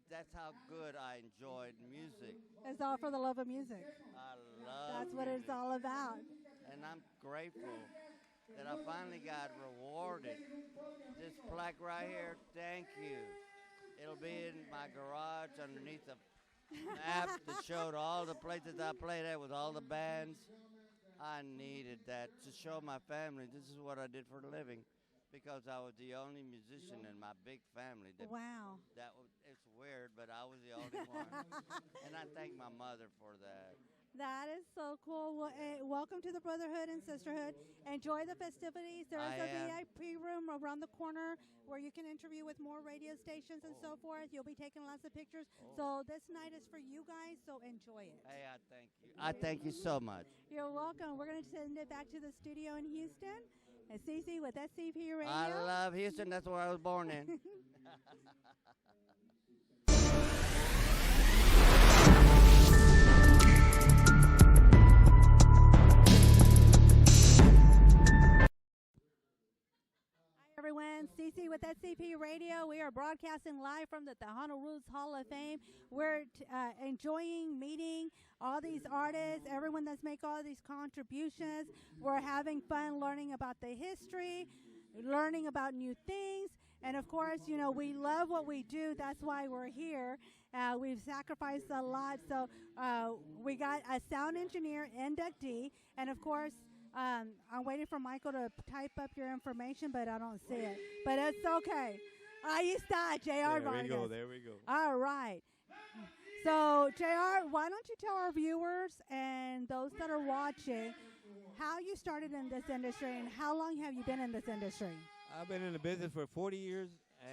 That's how good I enjoyed music. It's all for the love of music. I love That's what music. it's all about. And I'm grateful that I finally got rewarded. This plaque right here, thank you. It'll be in my garage underneath a map that showed all the places I played at with all the bands. I needed that to show my family this is what I did for a living, because I was the only musician in my big family. Wow. It's weird, but I was the only one. And I thank my mother for that. That is so cool. Well, welcome to the Brotherhood and Sisterhood. Enjoy the festivities. There is a VIP room around the corner where you can interview with more radio stations and so forth. You'll be taking lots of pictures. So this night is for you guys, so enjoy it. Hey, I thank you. I thank you so much. You're welcome. We're going to send it back to the studio in Houston. And Cece with SCP Radio. I love Houston. That's where I was born in. Everyone, Cece with SCP Radio. We are broadcasting live from the Tejano Roots Hall of Fame. We're enjoying meeting all these artists, everyone that's make all these contributions. We're having fun learning about the history, learning about new things, and of course, you know, we love what we do. That's why we're here. We've sacrificed a lot, so we got a sound engineer inductee, and of course, I'm waiting for Michael to type up your information, but I don't see it. But it's okay. Ahí está, J.R. Vargas. There we go. All right. So, J.R., why don't you tell our viewers and those that are watching how you started in this industry and how long have you been in this industry? I've been in the business for 40 years,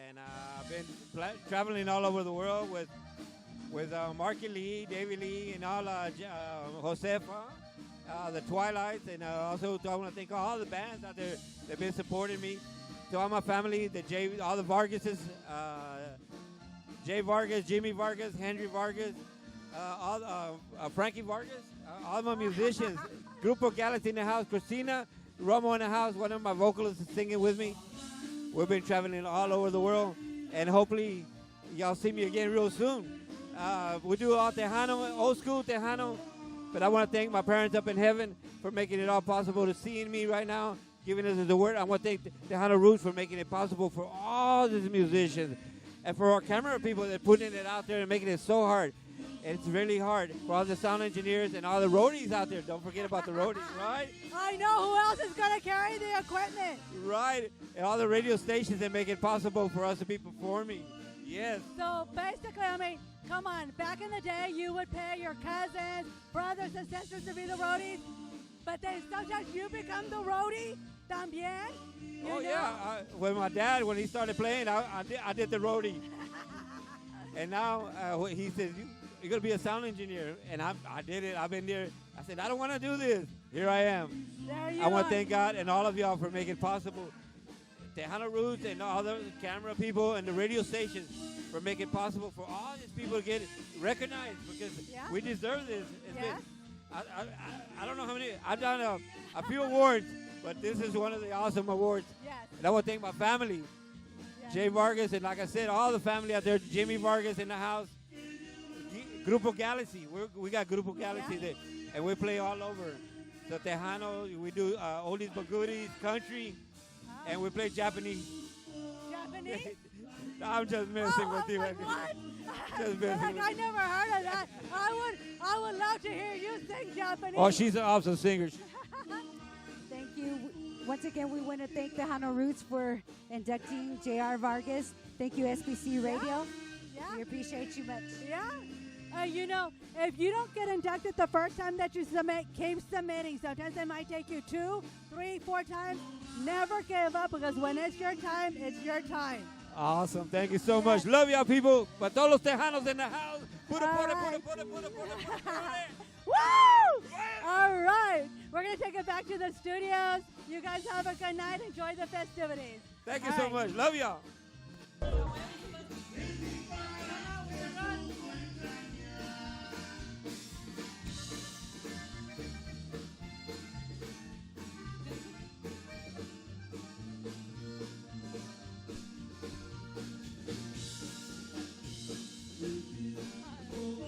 and I've been traveling all over the world with with Marky Lee, David Lee, and all Josefa, the Twilights, and also I want to thank all the bands out there that've been supporting me. To all my family, all the Vargases, Jay Vargas, Jimmy Vargas, Henry Vargas, Frankie Vargas, all my musicians, Grupo Galaxy in the house, Christina Romo in the house, one of my vocalists is singing with me. We've been traveling all over the world, and hopefully y'all see me again real soon. We do all Tejano, old school Tejano, but I want to thank my parents up in heaven for making it all possible to seeing me right now, giving us the word. I want to thank Tejano Roots for making it possible for all these musicians and for our camera people that putting it out there and making it so hard. And it's really hard for all the sound engineers and all the roadies out there. Don't forget about the roadies, right? I know who else is going to carry the equipment. Right. And all the radio stations that make it possible for us to be performing. Yes. So basically, I mean, come on. Back in the day, you would pay your cousins, brothers, and sisters to be the roadies. But then sometimes you become the roadie también. Yeah. When my dad, when he started playing, I did the roadie. And now he says, you're going to be a sound engineer. And I did it. I've been there. I said, I don't want to do this. Here I am. I want to thank God and all of y'all for making it possible. Tejano Roots and all the camera people and the radio stations for making it possible for all these people to get recognized because we deserve this. I don't know how many. I've done a few awards, but this is one of the awesome awards. Yes. And I want to thank my family, Jay Vargas, and like I said, all the family out there, Jimmy Vargas in the house, Grupo Galaxy. We got Grupo Galaxy there, and we play all over. So Tejano, we do oldies but goodies, country, and we play Japanese. Japanese? I'm just messing with you. Like what? Just messing I never heard of that. I would love to hear you sing Japanese. Oh, she's an awesome singer. Thank you. Once again, we want to thank Tejano Roots for inducting J.R. Vargas. Thank you, SBC Radio. Yeah. We appreciate you much. Yeah. You know, if you don't get inducted the first time that you submit, keep submitting. Sometimes it might take you 2, 3, 4 times. Never give up because when it's your time, it's your time. Awesome. Thank you so much. Love y'all people. Para todos los tejanos in the house. Put it. Woo! All right. We're going to take it back to the studios. You guys have a good night. Enjoy the festivities. Thank you so much. Love y'all.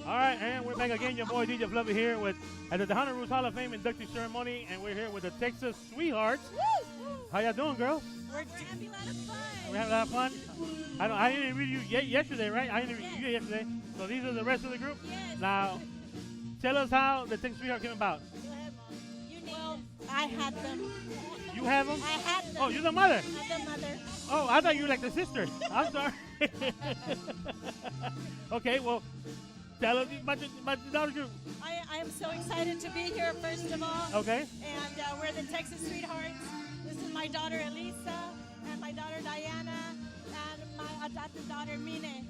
All right, and we're back again. Your boy DJ Fluffy here at the Tejano Roots Hall of Fame inductee ceremony, and we're here with the Texas Sweethearts. How y'all doing, girls? We're having a lot of fun. We're having a lot of fun. I interviewed you yesterday, right? I interviewed you yesterday. So these are the rest of the group. Yes. Now, tell us how the Texas Sweetheart came about. Well, I had them. You have them? I had them. Oh, you're the mother. I'm the mother. Oh, I thought you were like the sister. I'm sorry. Okay, well, tell us about the daughter group. I am so excited to be here, first of all. Okay. And we're the Texas Sweethearts. This is my daughter, Elisa, and my daughter, Diana, and my adopted daughter, Mine.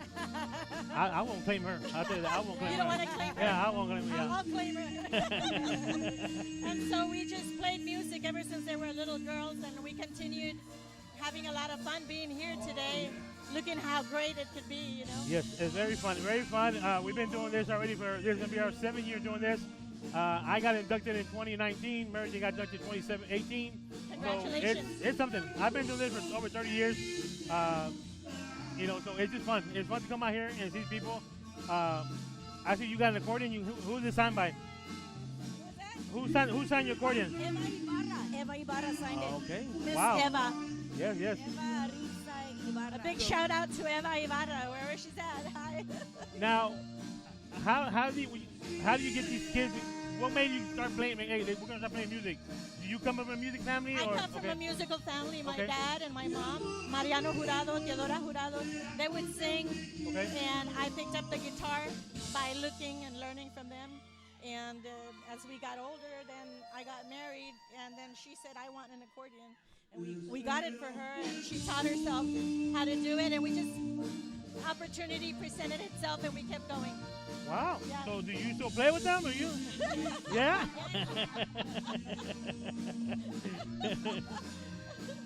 I won't claim her. I'll tell you that. I won't claim her. You don't want to claim her? Yeah, I won't claim her. Yeah. I'll claim her. And so we just played music ever since they were little girls, and we continued having a lot of fun being here today, looking how great it could be, you know? Yes, it's very fun, very fun. We've been doing this already this is going to be our 7th year doing this. I got inducted in 2019. Mary Jane got inducted in 2018. Congratulations. So it's something. I've been doing this for over 30 years. You know, so it's just fun. It's fun to come out here and see people. I see you got an accordion. Who's it signed by? Who signed your accordion? Eva Ibarra. Eva Ibarra signed it. Okay. Miss Wow. Eva. Yes. Eva Risa Ibarra. A big shout out to Eva Ibarra, wherever she's at. Hi. Now, how do you get these kids? What made you start playing? Hey, we're gonna start playing music. Do you come from a music family? I or? come from a musical family. My Okay. dad and my mom, Mariano Jurado, Teodora Jurado, they would sing. Okay. And I picked up the guitar by looking and learning from them. And as we got older, then I got married, and then she said, I want an accordion. And we got it for her, and she taught herself how to do it, and we just, opportunity presented itself, and we kept going. Wow. Yeah. So do you still play with them, or you? Yeah.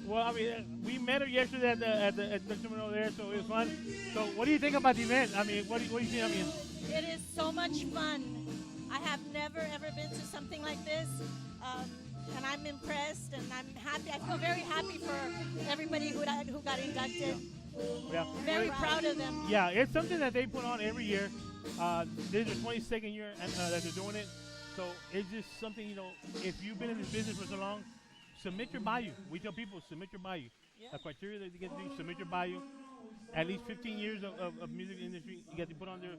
Well, I mean, we met her yesterday at the terminal there, so it was fun. So, what do you think about the event? I mean, what do you think? I mean, It is so much fun. I have never ever been to something like this, and I'm impressed, and I'm happy. I feel very happy for everybody who got inducted. yeah. Very proud of them. Yeah, it's something that they put on every year. This is their 22nd year that they're doing it. So it's just something, if you've been in this business for so long, submit your bio. We tell people, submit your bio. Yeah. A criteria that you get to do, submit your bio. At least 15 years of music industry, you get to put on there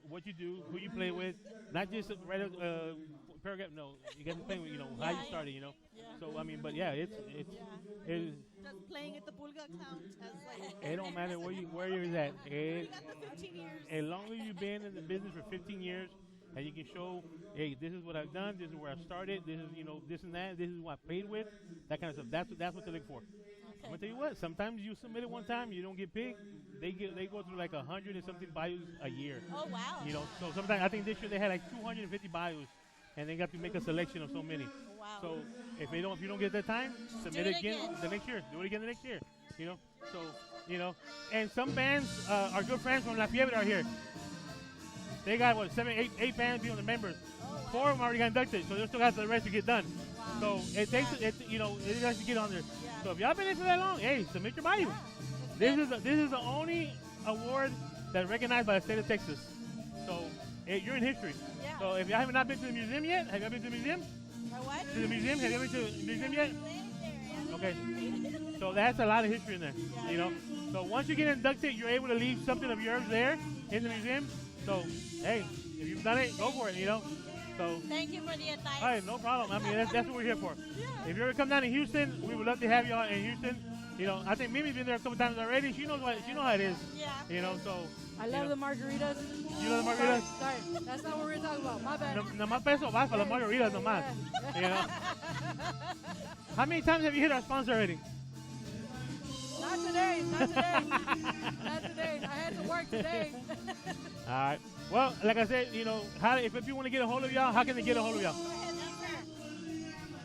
what you do, who you play with, not just write a paragraph. No, you get to play with, how you started, Yeah. So, I mean, but yeah, it's Does playing at the Pulga count as like? it don't matter where you're at. We got the 15 years. As long as you've been in the business for 15 years, and you can show, hey, this is what I've done, this is where I started, this is, this and that, this is what I played with, that kind of stuff. That's what they look for. I'm gonna tell you what. Sometimes you submit it one time, you don't get picked. They go through like 100 and something bios a year. Oh wow. So sometimes I think this year they had like 250 bios, and they got to make a selection of so many. Wow. So if you don't get that time, submit it again again. the next year. Do it again the next year. So and some bands, our good friends from La Fiebre are here. They got what 8 bands being the members. Oh, wow. 4 of them already got inducted, so they still got the rest to get done. Wow. So it takes it has to get on there. Yeah. So if y'all been in for that long, hey, submit your bio. This is the only award that's recognized by the state of Texas. So you're in history. Yeah. So if y'all have not been to the museum yet, have y'all been to the museum? My what? To the museum? Have you been to the museum yet? Okay. So that's a lot of history in there. So once you get inducted, you're able to leave something of yours there in the museum. So hey, if you've done it, go for it. So. Thank you for the advice. All right, no problem. I mean, that's what we're here for. If you ever come down to Houston, we would love to have you on in Houston. I think Mimi's been there a couple times already. She knows how it is. Yeah. So. I love the margaritas. You love the margaritas? Sorry, that's not what we're talking about. My bad. Nomás peso vas para las margaritas nomás. How many times have you hit our sponsor already? Not today. Not today. I had to work today. All right. Well, like I said, if people want to get a hold of y'all, how can they get a hold of y'all?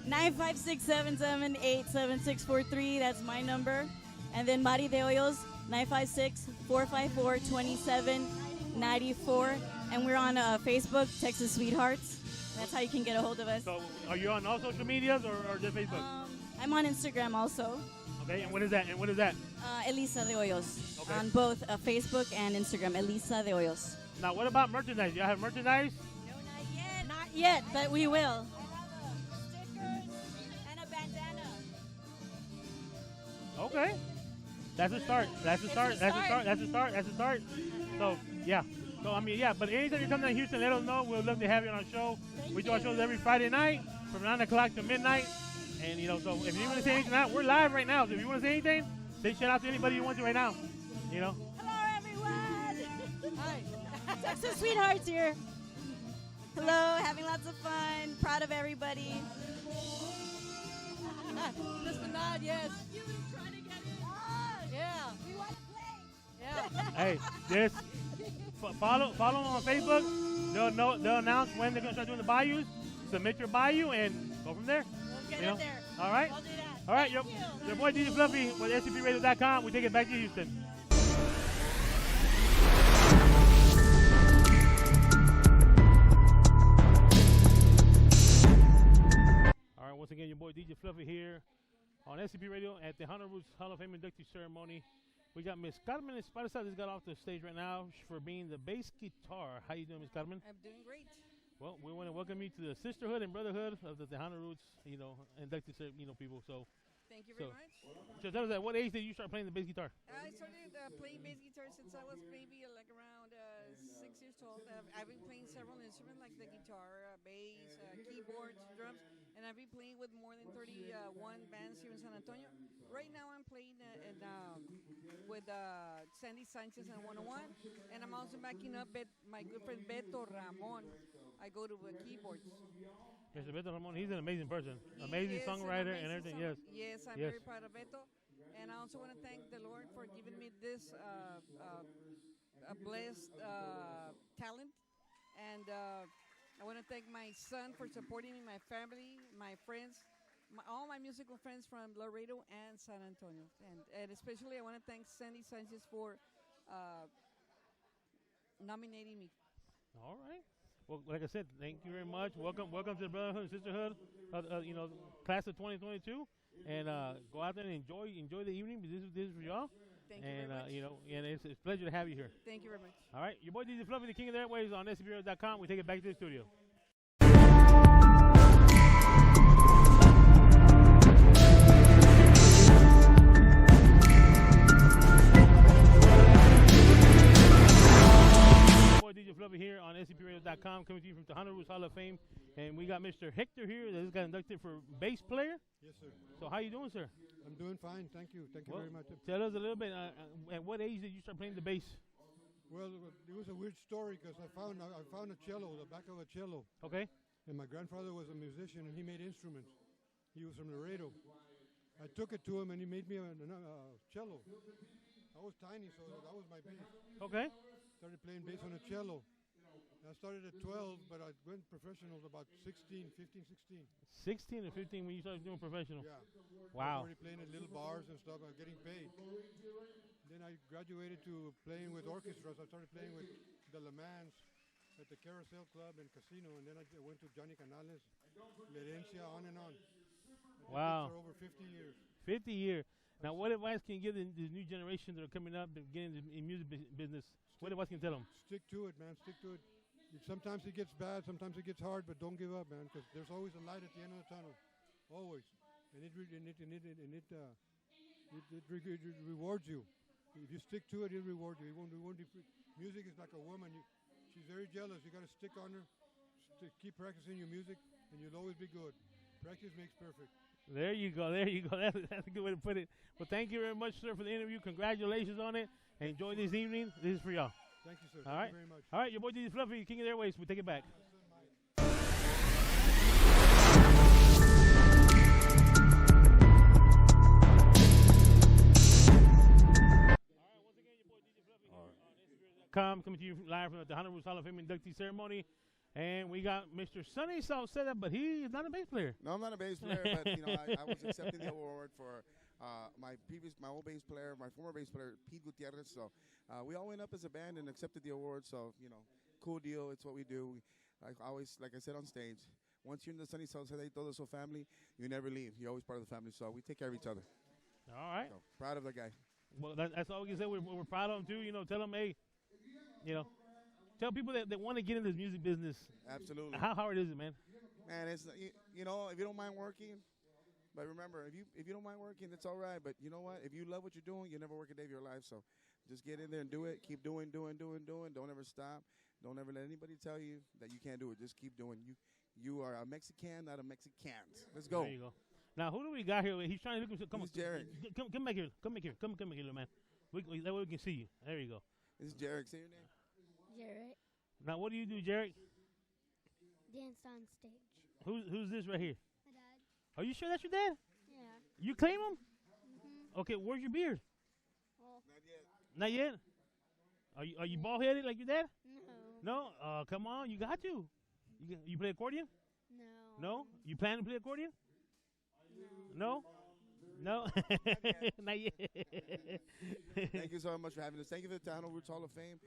956-778-7643. That's my number. And then Mari de Hoyos, 956-454-2794. And we're on Facebook, Texas Sweethearts. That's how you can get a hold of us. So are you on all social medias or just Facebook? I'm on Instagram also. Okay, and what is that? Elisa de Hoyos. Okay. On both Facebook and Instagram, Elisa de Hoyos. Now, what about merchandise? Y'all have merchandise? Not yet, but we will. And a bandana. Okay. That's a start. So, yeah. So, I mean, yeah. But anytime you come down to Houston, let us know. We'd love to have you on our show. We do our shows every Friday night from 9 o'clock to midnight. And, so if you want to say anything now, we're live right now. So if you want to say anything, say shout out to anybody you want to right now. Hello, everyone. Hi. Texas Sweethearts here. Hello, having lots of fun. Proud of everybody. Just a nod, yes. You trying to get in? Yeah. We want to play. Yeah. Hey, just follow them on Facebook. They'll announce when they're going to start doing the bayous. Submit your bayou and go from there. We'll get it there. All right? We'll do that. All right, Thank your boy DJ Fluffy with SCPRadio.com. We take it back to Houston. All right, once again, your boy DJ Fluffy here on SCP Radio at the Tejano Roots Hall of Fame inductee ceremony. We got Miss Carmen Esparza just got off the stage right now for being the bass guitar. How you doing, Miss Carmen? I'm doing great. Well, we want to welcome you to the sisterhood and brotherhood of the Tejano Roots, inductee, people. So, Thank you very much. So tell us at what age did you start playing the bass guitar? I started playing bass guitar since I was maybe like around 6 years old. I've been playing several instruments like the guitar, bass, keyboards, drums, and I've been playing with more than 31 bands here in San Antonio. Right now I'm playing with with Sandy Sanchez and 101. And I'm also backing up my good friend Beto Ramon. I go to the keyboards. Mr. Beto Ramon, he's an amazing person. He Amazing is songwriter an and amazing everything. Yes, I'm very proud of Beto. And I also want to thank the Lord for giving me this a blessed talent. And I want to thank my son for supporting me, my family, my friends, all my musical friends from Laredo and San Antonio. And especially I want to thank Sandy Sanchez for nominating me. All right. Well, like I said, thank you very much. Welcome to the Brotherhood and Sisterhood, class of 2022. And go out there and enjoy the evening. This is for y'all. Thank you very much. And it's a pleasure to have you here. Thank you very much. All right, your boy DJ Fluffy, the king of the airways on SCPRadio.com. We take it back to the studio. DJ Fluffy here on SCPRadio.com, coming to you from Tejano Roots Hall of Fame, and we got Mr. Hector here that just got inducted for bass player. Yes, sir. So how you doing, sir? I'm doing fine, thank you very much. Tell us a little bit. At what age did you start playing the bass? Well, it was a weird story because I found a cello, the back of a cello. Okay. And my grandfather was a musician and he made instruments. He was from Laredo. I took it to him and he made me a cello. I was tiny, so that was my bass. Okay. Started playing bass on a cello. I started at 12, but I went professional about 16, 15, 16. 16 or 15 when you started doing professional? Yeah. Wow. I was already playing at little bars and stuff, getting paid. Then I graduated to playing with orchestras. I started playing with the Le Mans at the Carousel Club and Casino, and then I went to Johnny Canales, Lerencia, on and on. Wow. For over 50 years. 50 years. Now, what advice can you give the new generation that are coming up and getting in music business? What advice can you tell them? Stick to it, man. Stick to it. Sometimes it gets bad, sometimes it gets hard, but don't give up, man, because there's always a light at the end of the tunnel, always, and it rewards you. If you stick to it, it rewards you. Music is like a woman. She's very jealous. You got to stick on her. Keep practicing your music, and you'll always be good. Practice makes perfect. There you go. That's a good way to put it. Well, thank you very much, sir, for the interview. Congratulations on it. Enjoy this evening. This is for y'all. Thank you, sir. All right. Thank you very much. All right, your boy DJ Fluffy, king of the airways. We'll take it back. Coming to you live from the Tejano Roots Hall of Fame inductee ceremony. And we got Mr. Sonny Salceda, but he is not a bass player. No, I'm not a bass player, but I was accepting the award for my old bass player, my former bass player, Pete Gutierrez. So we all went up as a band and accepted the award. So cool deal. It's what we do. Like I said on stage, once you're in the Sonny Salceda y Todo So family, you never leave. You're always part of the family. So we take care of each other. All right. So, proud of the guy. Well, that's all we can say. We're proud of him too. Tell him, hey, tell people that want to get into this music business. Absolutely. How hard is it, man? Man, it's if you don't mind working, but remember, if you don't mind working, it's all right. But you know what? If you love what you're doing, you never work a day of your life. So just get in there and do it. Keep doing. Don't ever stop. Don't ever let anybody tell you that you can't do it. Just keep doing. You are a Mexican, not a Mexicant. Let's go. There you go. Now, who do we got here? He's trying to look. Come on, Jarek. Come back here. Come back here, little man. That way we can see you. There you go. This is Jarek. Say your name. Jarek. Now, what do you do, Jarek? Dance on stage. Who's this right here? My dad. Are you sure that's your dad? Yeah. You claim him? Mm-hmm. Okay, where's your beard? Well, Not yet. Are you bald headed like your dad? no. No. Come on, you got to. You play accordion? No. No. You plan to play accordion? No. No. Not yet. Thank you so much for having us. Thank you for the Tejano Roots Hall of Fame,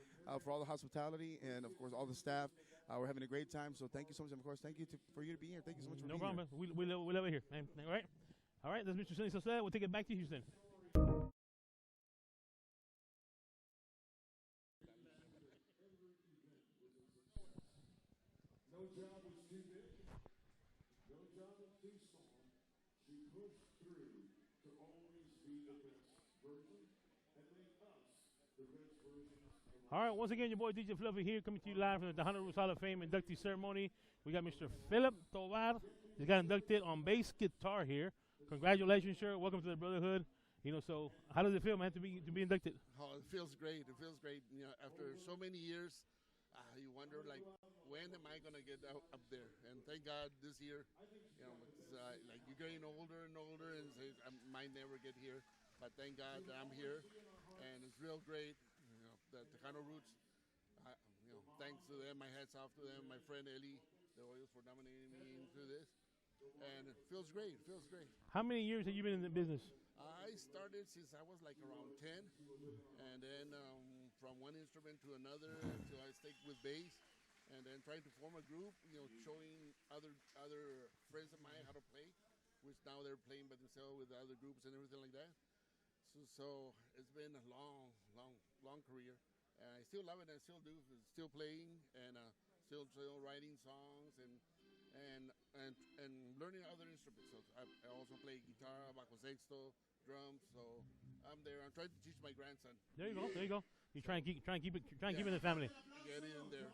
for all the hospitality, and of course all the staff. We're having a great time, so thank you so much. And of course, thank you for you to be here. Thank you so much for being problem. here. We love it here, man. All right. That's Mr. Sonny Salceda. We'll take it back to Houston. No job is too big. No job is too small. She pushed through to always be the best version and make us the best versions of All right, once again, your boy DJ Fluffy here, coming to you live from the Tejano Roots Hall of Fame inductee ceremony. We got Mr. Philip Tovar. He got inducted on bass guitar here. Congratulations, sir. Welcome to the Brotherhood. So how does it feel, man, to be inducted? Oh, it feels great. It feels great. After so many years, you wonder like, when am I gonna get up there? And thank God this year, it's, like you're getting older and older, and say, I might never get here, but thank God that I'm here, and it's real great. The Tejano Roots. Thanks to them, my hats off to them. My friend Eli, the Royals, for nominating me into this, and it feels great. It feels great. How many years have you been in the business? I started since I was like around 10, and then from one instrument to another until I stayed with bass, and then trying to form a group, showing other friends of mine how to play, which now they're playing by themselves with other groups and everything like that. So it's been a long career, and I still love it. I still do, still playing, and still writing songs and learning other instruments. So I also play guitar, bajo sexto, drums. So I'm there. I'm trying to teach my grandson. There you go. There you go. You try and keep it in the family. Get it in there,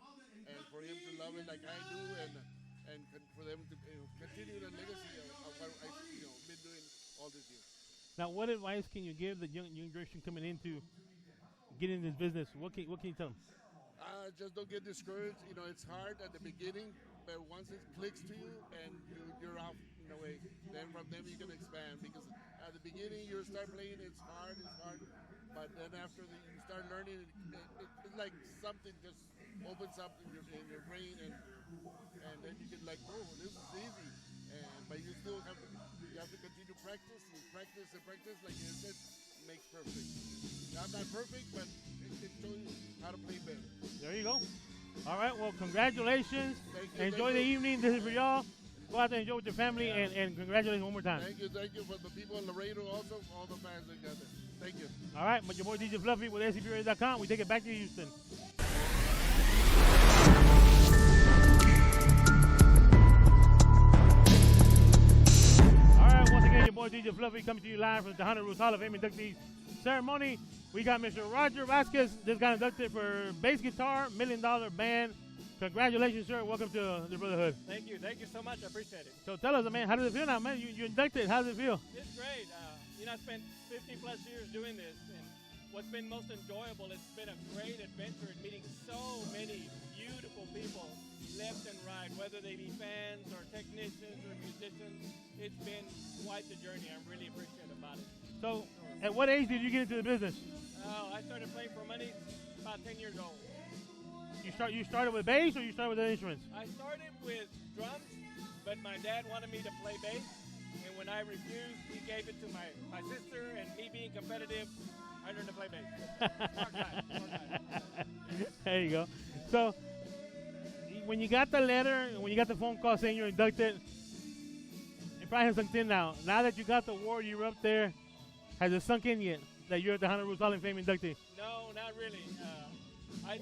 and for him to love it like I do, and for them to continue the legacy of what I've been doing all this year. Now, what advice can you give the young generation coming into getting this business? What can you tell them? Just don't get discouraged. It's hard at the beginning, but once it clicks to you and you're off in a way, then from them you can expand. Because at the beginning you start playing, it's hard, but then after you start learning, it's like something just opens up in your brain, and then you get like, oh, this is easy. But you still have to continue practice and practice. Like you said, makes perfect. I'm not perfect, but it shows you how to play better. There you go. All right. Well, congratulations. Enjoy the you. evening. This is for y'all. Go out there and enjoy with your family, and congratulations one more time. Thank you for the people in Laredo, also all the fans that got there. Thank you. All right, but your boy DJ Fluffy with SCPRadio.com. We take it back to Houston. All right, once again, your boy DJ Fluffy coming to you live from the Tejano Roots Hall of Fame inductees ceremony. We got Mr. Roger Vasquez. Just got inducted for bass guitar, $1 Million Band. Congratulations, sir. Welcome to the Brotherhood. Thank you. Thank you so much. I appreciate it. So tell us, man, how does it feel now, man? You inducted. How does it feel? It's great. I spent 50 plus years doing this, and what's been most enjoyable, it's been a great adventure in meeting so many beautiful people left and right, whether they be fans or technicians or musicians. It's been quite the journey. I'm really appreciative about it. So, at what age did you get into the business? Oh, I started playing for money about 10 years old. You started with bass, or you started with the instruments? I started with drums, but my dad wanted me to play bass, and when I refused, he gave it to my sister, and me being competitive, I learned to play bass. Hard time. There you go. So, when you got the letter, when you got the phone call saying you're inducted, it probably has sunk in now. Now that you got the award, you're up there, has it sunk in yet that you're at the Tejano Roots Hall of Fame inductee? No, not really.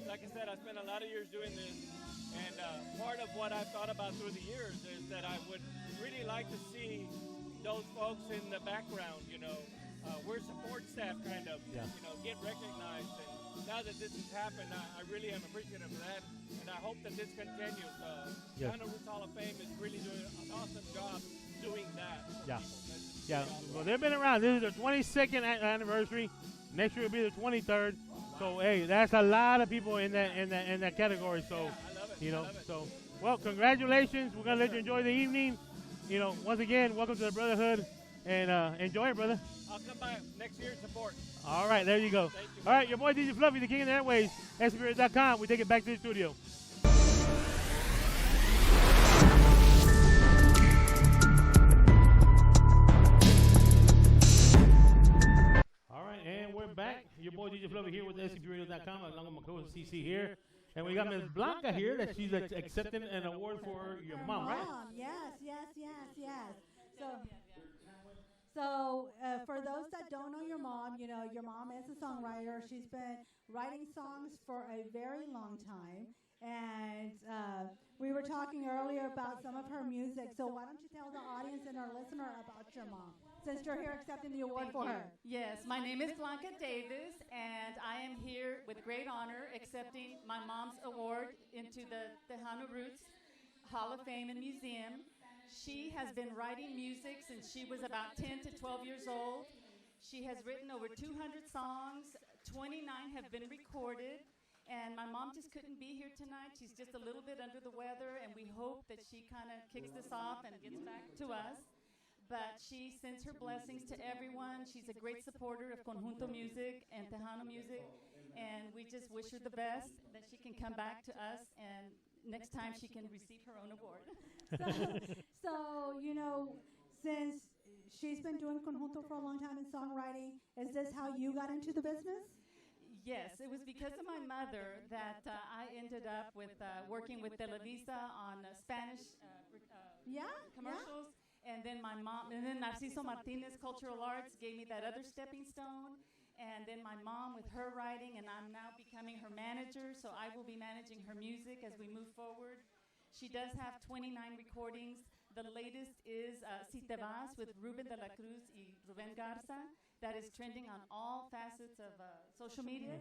Like I said, I spent a lot of years doing this, and part of what I've thought about through the years is that I would really like to see those folks in the background, we're support staff kind of, get recognized. And now that this has happened, I really am appreciative of that, and I hope that this continues. Tejano Roots Hall of Fame is really doing an awesome job doing that. Yeah. Well, they've been around. This is their 22nd anniversary. Next year will be their 23rd. So hey, that's a lot of people in that category. So, I love it. So well, congratulations. We're gonna let you enjoy the evening. Once again, welcome to the Brotherhood, and enjoy it, brother. I'll come by next year and support. All right, there you go. Thank you. All right, your boy DJ Fluffy, the king of the airways, SCPRadio.com. We take it back to the studio. And we're back. Your boy DJ Fluffy here with SCPRadio.com, along with my co-host CC here. And we got Ms. Blanca here that she's accepting an award for your mom, right? Yes. So for those that don't know your mom, your mom is a songwriter. She's been writing songs for a very long time. And we were talking earlier about some of her music. So why don't you tell the audience and our listener about your mom, since you're here accepting the award for her? Yes, my name is Blanca Davis, and I am here with great honor accepting my mom's award into the Tejano Roots Hall of Fame and Museum. She has been writing music since she was about 10 to 12 years old, She has written over 200 songs, 29 have been recorded, and my mom just couldn't be here tonight. She's just a little bit under the weather, and we hope that she kind of kicks this off and gets back to us. But she sends her blessings to everyone. She's a great supporter of conjunto music and Tejano music, and we just wish her the best, that she can come back to us, and next time she can receive her own award. So, you know, since she's been doing conjunto for a long time in songwriting, is this how you got into the business? Yes, it was because of my mother that I ended up with working with Televisa on Spanish commercials. And then my mom, and then Narciso Martinez Cultural Arts gave me that other stepping stone. And then my mom with her writing, and I'm now becoming her manager, so I will be managing her music as we move forward. She does have 29 recordings. The latest is Si Te Vas with Ruben de la Cruz y Ruben Garza. That is trending on all facets of social media,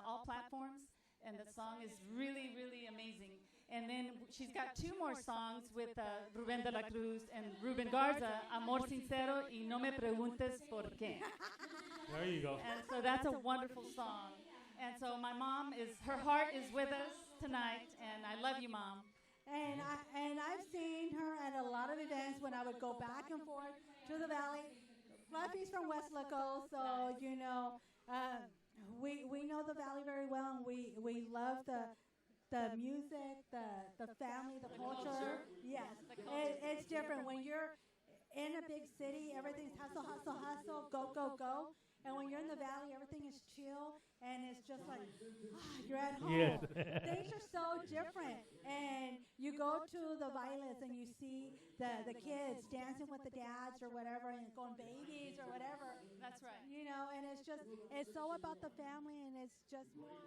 all platforms. And the song is really, really amazing. And then she's got 2 more songs with Ruben de la Cruz and Ruben Garza, Amor Sincero y No Me Preguntes Por Qué. There you go. And so that's a wonderful song. And so my mom her heart is with us tonight, and I love you, Mom. And I've seen her at a lot of events when I would go back and forth to the Valley. Fluffy's from West Laco, so, you know, we know the Valley very well, and we love the music, the family, the culture. Yes, it's different. When you're in a big city, everything's hustle, hustle, hustle, go, go, go. And when you're in the Valley, everything is chill, and it's just like, you're at home. Yes. Things are so different. And you go to the bailes, and you see the kids dancing with the dads or whatever, and going babies or whatever. That's right. You know, and it's so about the family, and it's just more,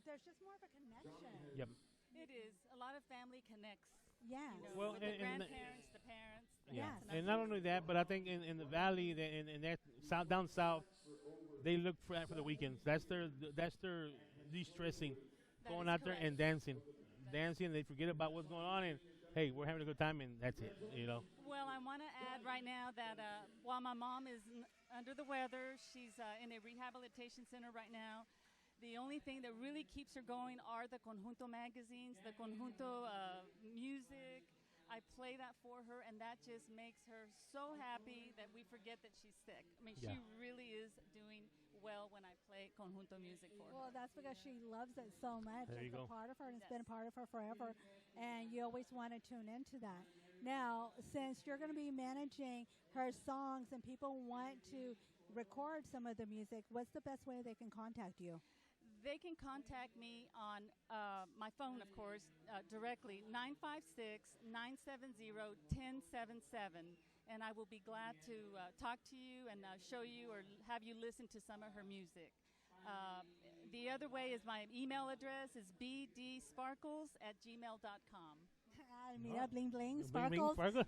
there's just more of a connection. Yep. It is. A lot of family connects. Yeah. You know, Well, with the and grandparents, the parents. Yeah, the and not only that, but I think in the valley, in that down south, they look for the weekends. That's their de-stressing, going out there and dancing. They forget about what's going on, and hey, we're having a good time, and that's it. You know. Well, I want to add right now that while my mom is under the weather, she's in a rehabilitation center right now. The only thing that really keeps her going are the conjunto magazines, the conjunto music. I play that for her, and that just makes her so happy that we forget that she's sick. I mean, she really is doing well when I play conjunto music for her. Well, that's because she loves it so much. There you It's go. a part of her, and it's been a part of her forever, and you always want to tune into that. Now, since you're going to be managing her songs and people want to record some of the music, what's the best way they can contact you? They can contact me on my phone, of course, directly, 956-970-1077. And I will be glad to talk to you and show you or have you listen to some of her music. The other way is my email address is bdsparkles@gmail.com. Mira, bling bling, Bling, bling, sparkles. sparkle.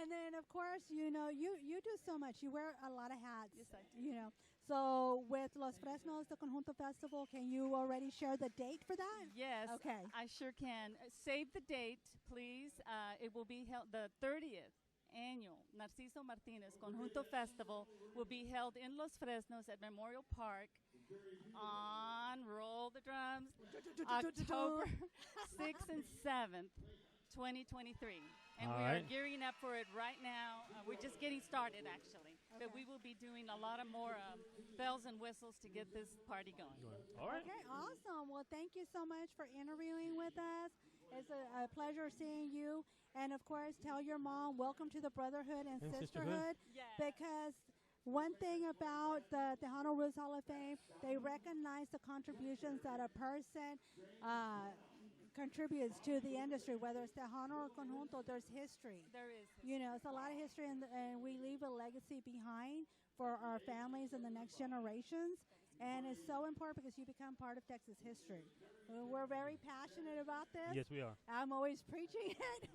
And then, of course, you know, you do so much. You wear a lot of hats. Yes, I do. You know. So with Los Fresnos, the Conjunto Festival, can you already share the date for that? Yes, Okay. I sure can. Save the date, please. It will be held the 30th annual Narciso Martinez Conjunto Festival will be held in Los Fresnos at Memorial Park on, roll the drums, October 6th and 7th, 2023. And All we right. are gearing up for it right now. We're just getting started, actually. But we will be doing a lot of more bells and whistles to get this party going. All right. Okay, awesome. Well, thank you so much for interviewing with us. It's a pleasure seeing you. And, of course, tell your mom, welcome to the Brotherhood and Sisterhood. Yes. Because one thing about the Tejano Roots Hall of Fame, they recognize the contributions that a person contributes to the industry, whether it's Tejano or Conjunto. There's history. There is. You know, it's a lot of history, and we leave a legacy behind for our families and the next generations. And it's so important because you become part of Texas history. We're very passionate about this. Yes, we are. I'm always preaching it.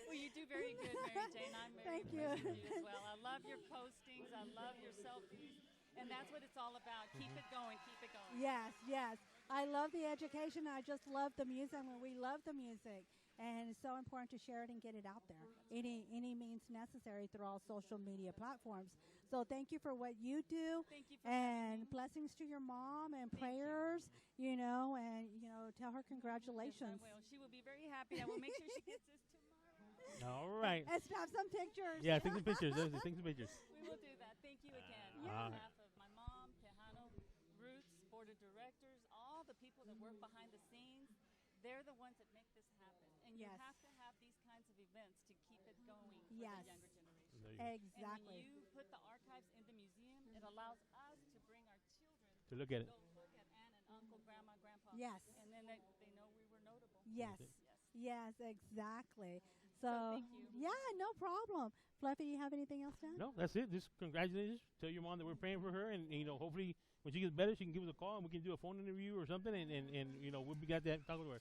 Well, you do very good, Mary Jane. I'm very Thank you. impressed with you as well. I love your postings. I love your selfies. And that's what it's all about. Keep it going. Keep it going. Yes, yes. I love the education. I just love the music. I mean, we love the music. and it's so important to share it and get it out there. Any means necessary through all social media platforms. So thank you for what you do, Thank you for and blessings to your mom and prayers. You know, and tell her congratulations. Yes, I will. She will be very happy. I will make sure she gets this tomorrow. All right. Let's have some pictures. Yeah, take some pictures. Take some pictures. We will do that. Thank you again. Yeah. On behalf of my mom, Tejano Roots, board of directors, all the people that work behind the scenes, they're the ones that make this happen. And you have to have these kinds of events to keep it going for the younger generation. Exactly. And when you put the archives in the museum, it allows us to bring our children to look at it. Go look at aunt and uncle, grandma, grandpa. Yes. And then they know we were notable. Yes, exactly. So So, thank you. yeah, no problem. Fluffy, you have anything else, Dan? No, that's it. Just congratulations. Tell your mom that we're praying for her, and hopefully when she gets better, she can give us a call and we can do a phone interview or something, and we'll be glad to talk with her.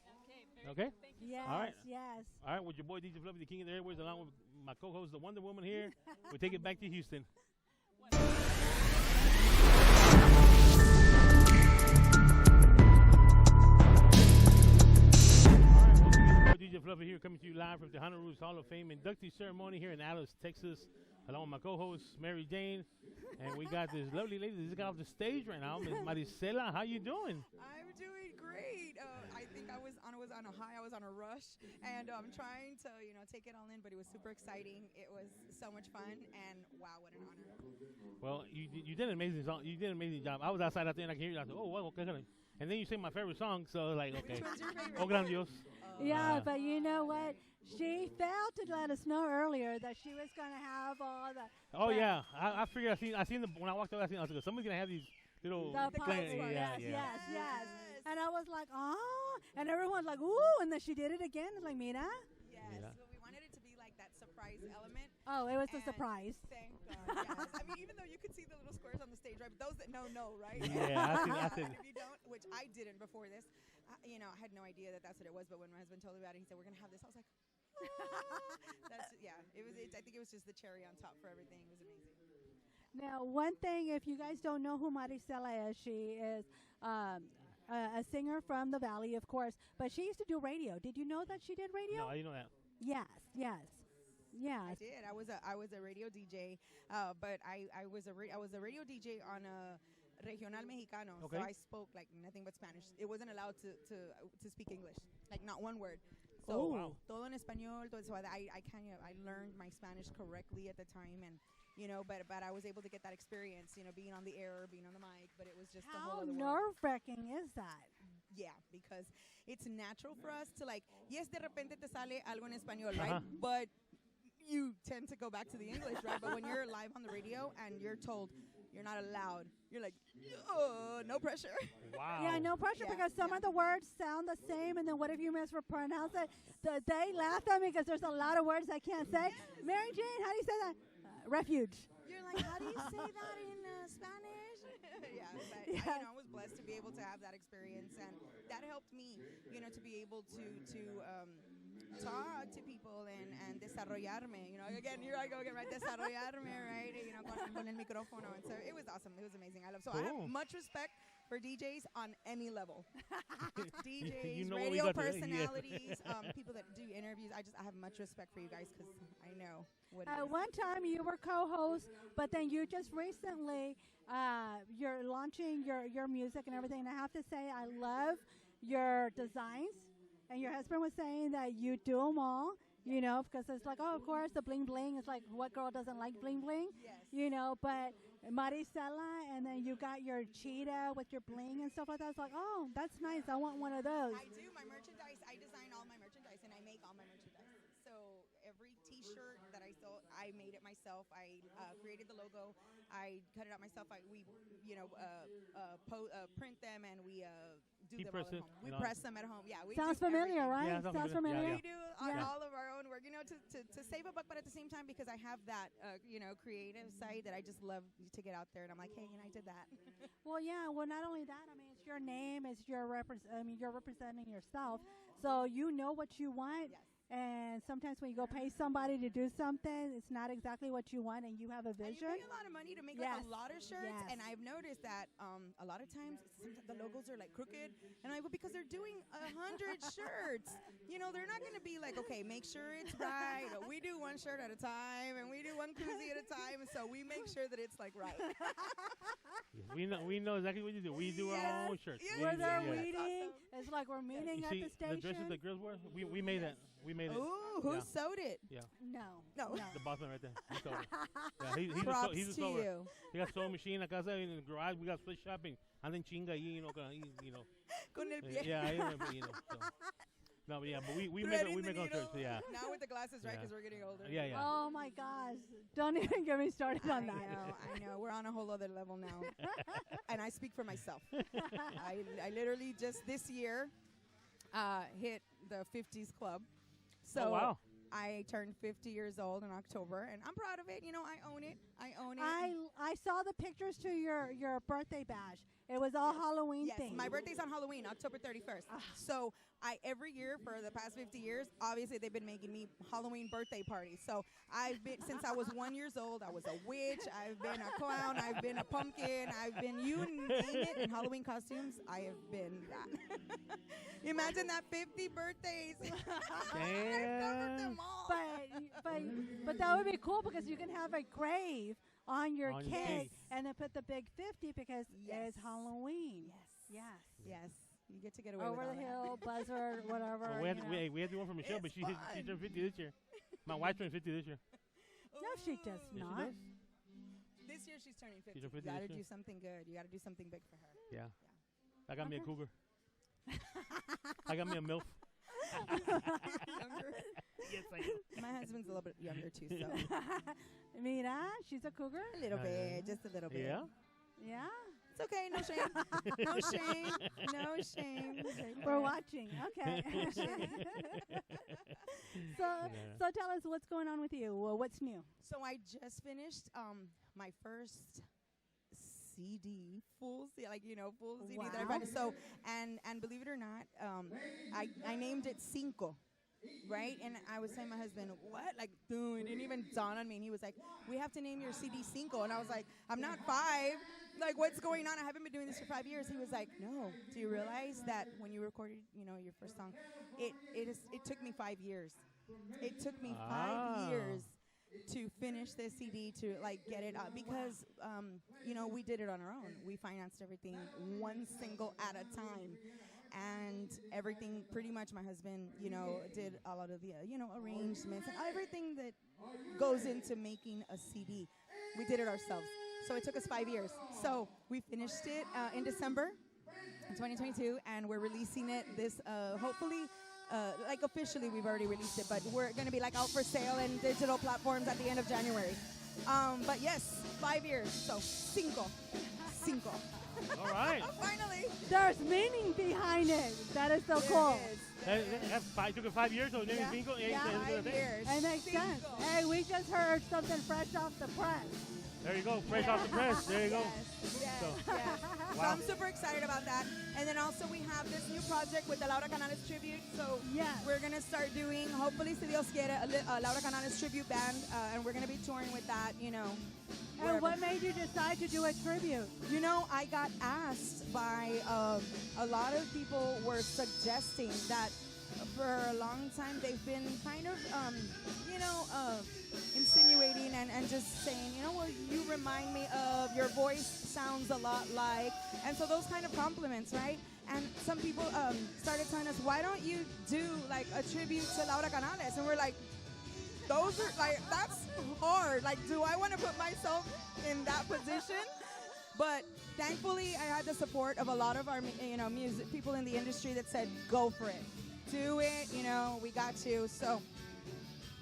Okay. Thank you. Yes, All right. yes. All right. With your boy DJ Fluffy, the King of the Airways, along with my co-host, the Wonder Woman here. We take it back to Houston. DJ Fluffy here, coming to you live from the Tejano Roots Hall of Fame inductee ceremony here in Dallas, Texas, along with my co-host Mary Jane, and we got this lovely lady that just got off the stage right now, Miss Maricela. How you doing? I'm doing great. I think I was on a high. I was on a rush, and I'm trying to take it all in. But it was super exciting. It was so much fun, and wow, what an honor. Well, you did an amazing song. You did an amazing job. I was outside out there and I can hear you. I said, oh, well, okay. And then you sang my favorite song, so like, okay. Which one's your favorite? Oh, grandios. Yeah, but you know what? She failed to let us know earlier that she was going to have all the. Oh yeah, I figured I seen when I walked up. I was like, somebody's gonna have these little. Yes. And I was like, and everyone's like, ooh, and then she did it again. It's like, mira. Yes, but we wanted it to be like that surprise element. Oh, it was a surprise. Thank God. Yes. I mean, even though you could see the little squares on the stage, right? But those that know, right? Yeah, I seen. And if you don't, which I didn't before this, I had no idea that that's what it was. But when my husband told me about it, he said, we're gonna have this. I was like. I think it was just the cherry on top for everything. It was amazing. Now, one thing, if you guys don't know who Maricela is, she is a singer from the Valley, of course, but she used to do radio. Did you know that she did radio? No, I didn't know that. Yes. I did. I was a radio DJ, but I was a radio DJ on a regional mexicano. Okay. So I spoke like nothing but Spanish. It wasn't allowed to speak English, like not one word. So todo en español. So I learned my Spanish correctly at the time, and but I was able to get that experience, being on the air, being on the mic. But it was just a whole other world. How nerve-wracking is that? Yeah, because it's natural for us to yes, de repente te sale algo en español, right? But you tend to go back to the English, right? But when you're live on the radio and you're told you're not allowed, you're like, no pressure. Wow. Yeah, no pressure because some of the words sound the same, and then what if you mispronounce it? They laugh at me because there's a lot of words I can't say. Mary Jane, how do you say that? Refuge. You're like, how do you say that in Spanish? But I was blessed to be able to have that experience, and that helped me, to be able to talk to people and desarrollarme. Again, here I go again, right? Desarrollarme, right? Con el micrófono. And so it was awesome. It was amazing. I love. So I have much respect for DJs on any level. DJs, radio personalities, people that do interviews. I have much respect for you guys because I know what it is. One time you were co-host, but then you just recently you're launching your music and everything. And I have to say, I love your designs. And your husband was saying that you do them all, because it's like, of course, the bling bling is like, what girl doesn't like bling bling? Yes. But Maricela, and then you got your cheetah with your bling and stuff like that. It's like, oh, that's nice. I want one of those. I do. My merchandise, I design all my merchandise, and I make all my merchandise. So every T-shirt that I sold, I made it myself. I created the logo. I cut it out myself. We print them, and we do them all at home. We press them at home. Yeah, we sounds do familiar, everything. right? Sounds familiar. We do all of our own work, to save a buck, but at the same time, because I have that, creative side that I just love to get out there, and I'm like, hey, I did that. Well, yeah. Well, not only that, I mean, it's your name. It's your you're representing yourself, so you know what you want. Yes. And sometimes when you go pay somebody to do something, it's not exactly what you want, and you have a And you vision. pay a lot of money to make Yes. like a lot of shirts, Yes. and I've noticed that a lot of times the logos are like crooked, and I'm like, well, because they're doing 100 shirts. You know, they're not going to be like, okay, make sure it's right. We do one shirt at a time, and we do one koozie at a time, and so we make sure that it's like right. We know exactly what you do. We do our own shirts. Yes. We're there yeah. weeding. It's like we're meeting You at see the station. the dresses the girls wear? We made that. We made it. Ooh, who Yeah. sewed it? Yeah. No. The boss man right there. He sold it. Yeah, he's Props he's a to sewer. you. He got sewing machine, like I said, in the garage. We got split shopping. Anden chinga ahí, you know. Con el pie. Yeah, you know. So. No, but yeah, but we make Threading the our needle. shirts. Yeah. Now with the glasses, right? Yeah. Because we're getting older. Yeah. Oh my gosh! Don't even get me started on that. I know. We're on a whole other level now. And I speak for myself. I literally just this year hit the 50s club. So Oh, wow. I turned 50 years old in October, and I'm proud of it. You know, I own it. I saw the pictures to your birthday bash. It was all Halloween Yes, themed. my birthday's on Halloween, October 31st. So every year for the past 50 years, obviously they've been making me Halloween birthday parties. So I've been, since I was 1 year old, I was a witch, I've been a clown, I've been a pumpkin, I've been, you name it, in Halloween costumes, I have been that. Imagine that 50 birthdays. I've covered them all. But that would be cool because you can have a grave on your On your cake cake. and then put the big 50 because Yes. it's Halloween. Yes. Yes, you get to get away Over with the all that. hill, buzzard, whatever. Well, we you know. had to do one for Michelle, but she fun. turned 50 this year. My wife turned 50 this year. No, she does Yes, she not. does. This year she's turning 50. She's turning 50 You got to this year. do something good. You got to do something big for her. Yeah. I got me a cougar. I got me a MILF. Younger. Yes, I am. My husband's a little bit younger too, so Mira, she's a cougar. a little Oh, bit, just a little bit. Yeah? Yeah. It's okay, no shame, no shame, no shame. We're watching. Okay. so tell us what's going on with you. Well, what's new? So I just finished my first CD, full CD that I Wow. found. So and believe it or not, I named it Cinco. Right? And I was saying to my husband, what? Like, dude, it didn't even dawn on me. And he was like, we have to name your CD Cinco. And I was like, I'm not 5. Like, what's going on? I haven't been doing this for 5 years. He was like, no. Do you realize that when you recorded, your first song, it took me 5 years. It took me 5 years to finish this CD, to like get it out, because we did it on our own. We financed everything one single at a time. And everything, pretty much, my husband, did a lot of the, arrangements and everything that goes into making a CD. We did it ourselves. So it took us 5 years. So we finished it in December 2022, and we're releasing it this, hopefully, like officially we've already released it, but we're going to be like out for sale in digital platforms at the end of January. But yes, 5 years. So Cinco. All right. Finally. There's meaning behind it. That is so cool. It took 5 years, so maybe Cinco. Yeah, 5 years. It makes sense. Hey, we just heard something fresh off the press. There you go, fresh off the press. There you go. Yes. So, So I'm super excited about that. And then also we have this new project with the Laura Canales tribute. So we're going to start doing, hopefully, si Dios quiere, a Laura Canales tribute band. And we're going to be touring with that, And what made you decide to do a tribute? I got asked by a lot of people were suggesting that for a long time they've been kind of, insinuating and just saying, well, you remind me of, your voice sounds a lot like, and so those kind of compliments, right? And some people started telling us, why don't you do like a tribute to Laura Canales? And we're like, those are like, that's hard. Like, do I want to put myself in that position? But thankfully, I had the support of a lot of our, music people in the industry that said, go for it. Do it, we got you. So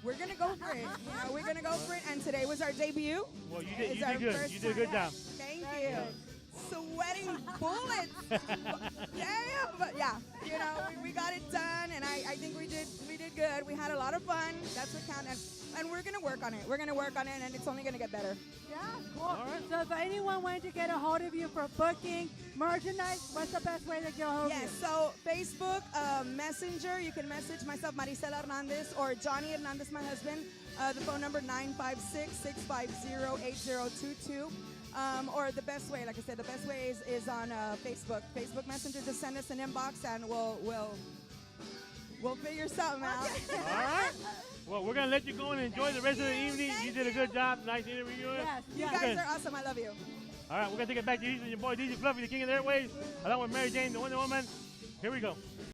we're going to go for it. We're going to go for it. And today was our debut. Well, you It's did our good. first You did a good time. job. Thank you. sweating bullets. Damn, but yeah, you know, we got it done, and I think we did good. We had a lot of fun. That's what counted, and we're gonna work on it. We're gonna work on it, and it's only gonna get better. Yeah, cool. So if anyone wanted to get a hold of you for booking merchandise, what's the best way to get a hold of you? Yes, so Facebook, Messenger, you can message myself, Maricela Hernandez, or Johnny Hernandez, my husband. The phone number 956-650-8022. Or the best way, like I said, the best way is on Facebook. Facebook Messenger. Just send us an inbox, and we'll figure something out. All right. Well, we're gonna let you go and enjoy the rest of the evening. You did a good job. Nice interview. Yes, you guys are awesome. I love you. All right, we're gonna take it back to Houston. Your boy DJ Fluffy, the king of the airways, along with Mary Jane, the Wonder Woman. Here we go.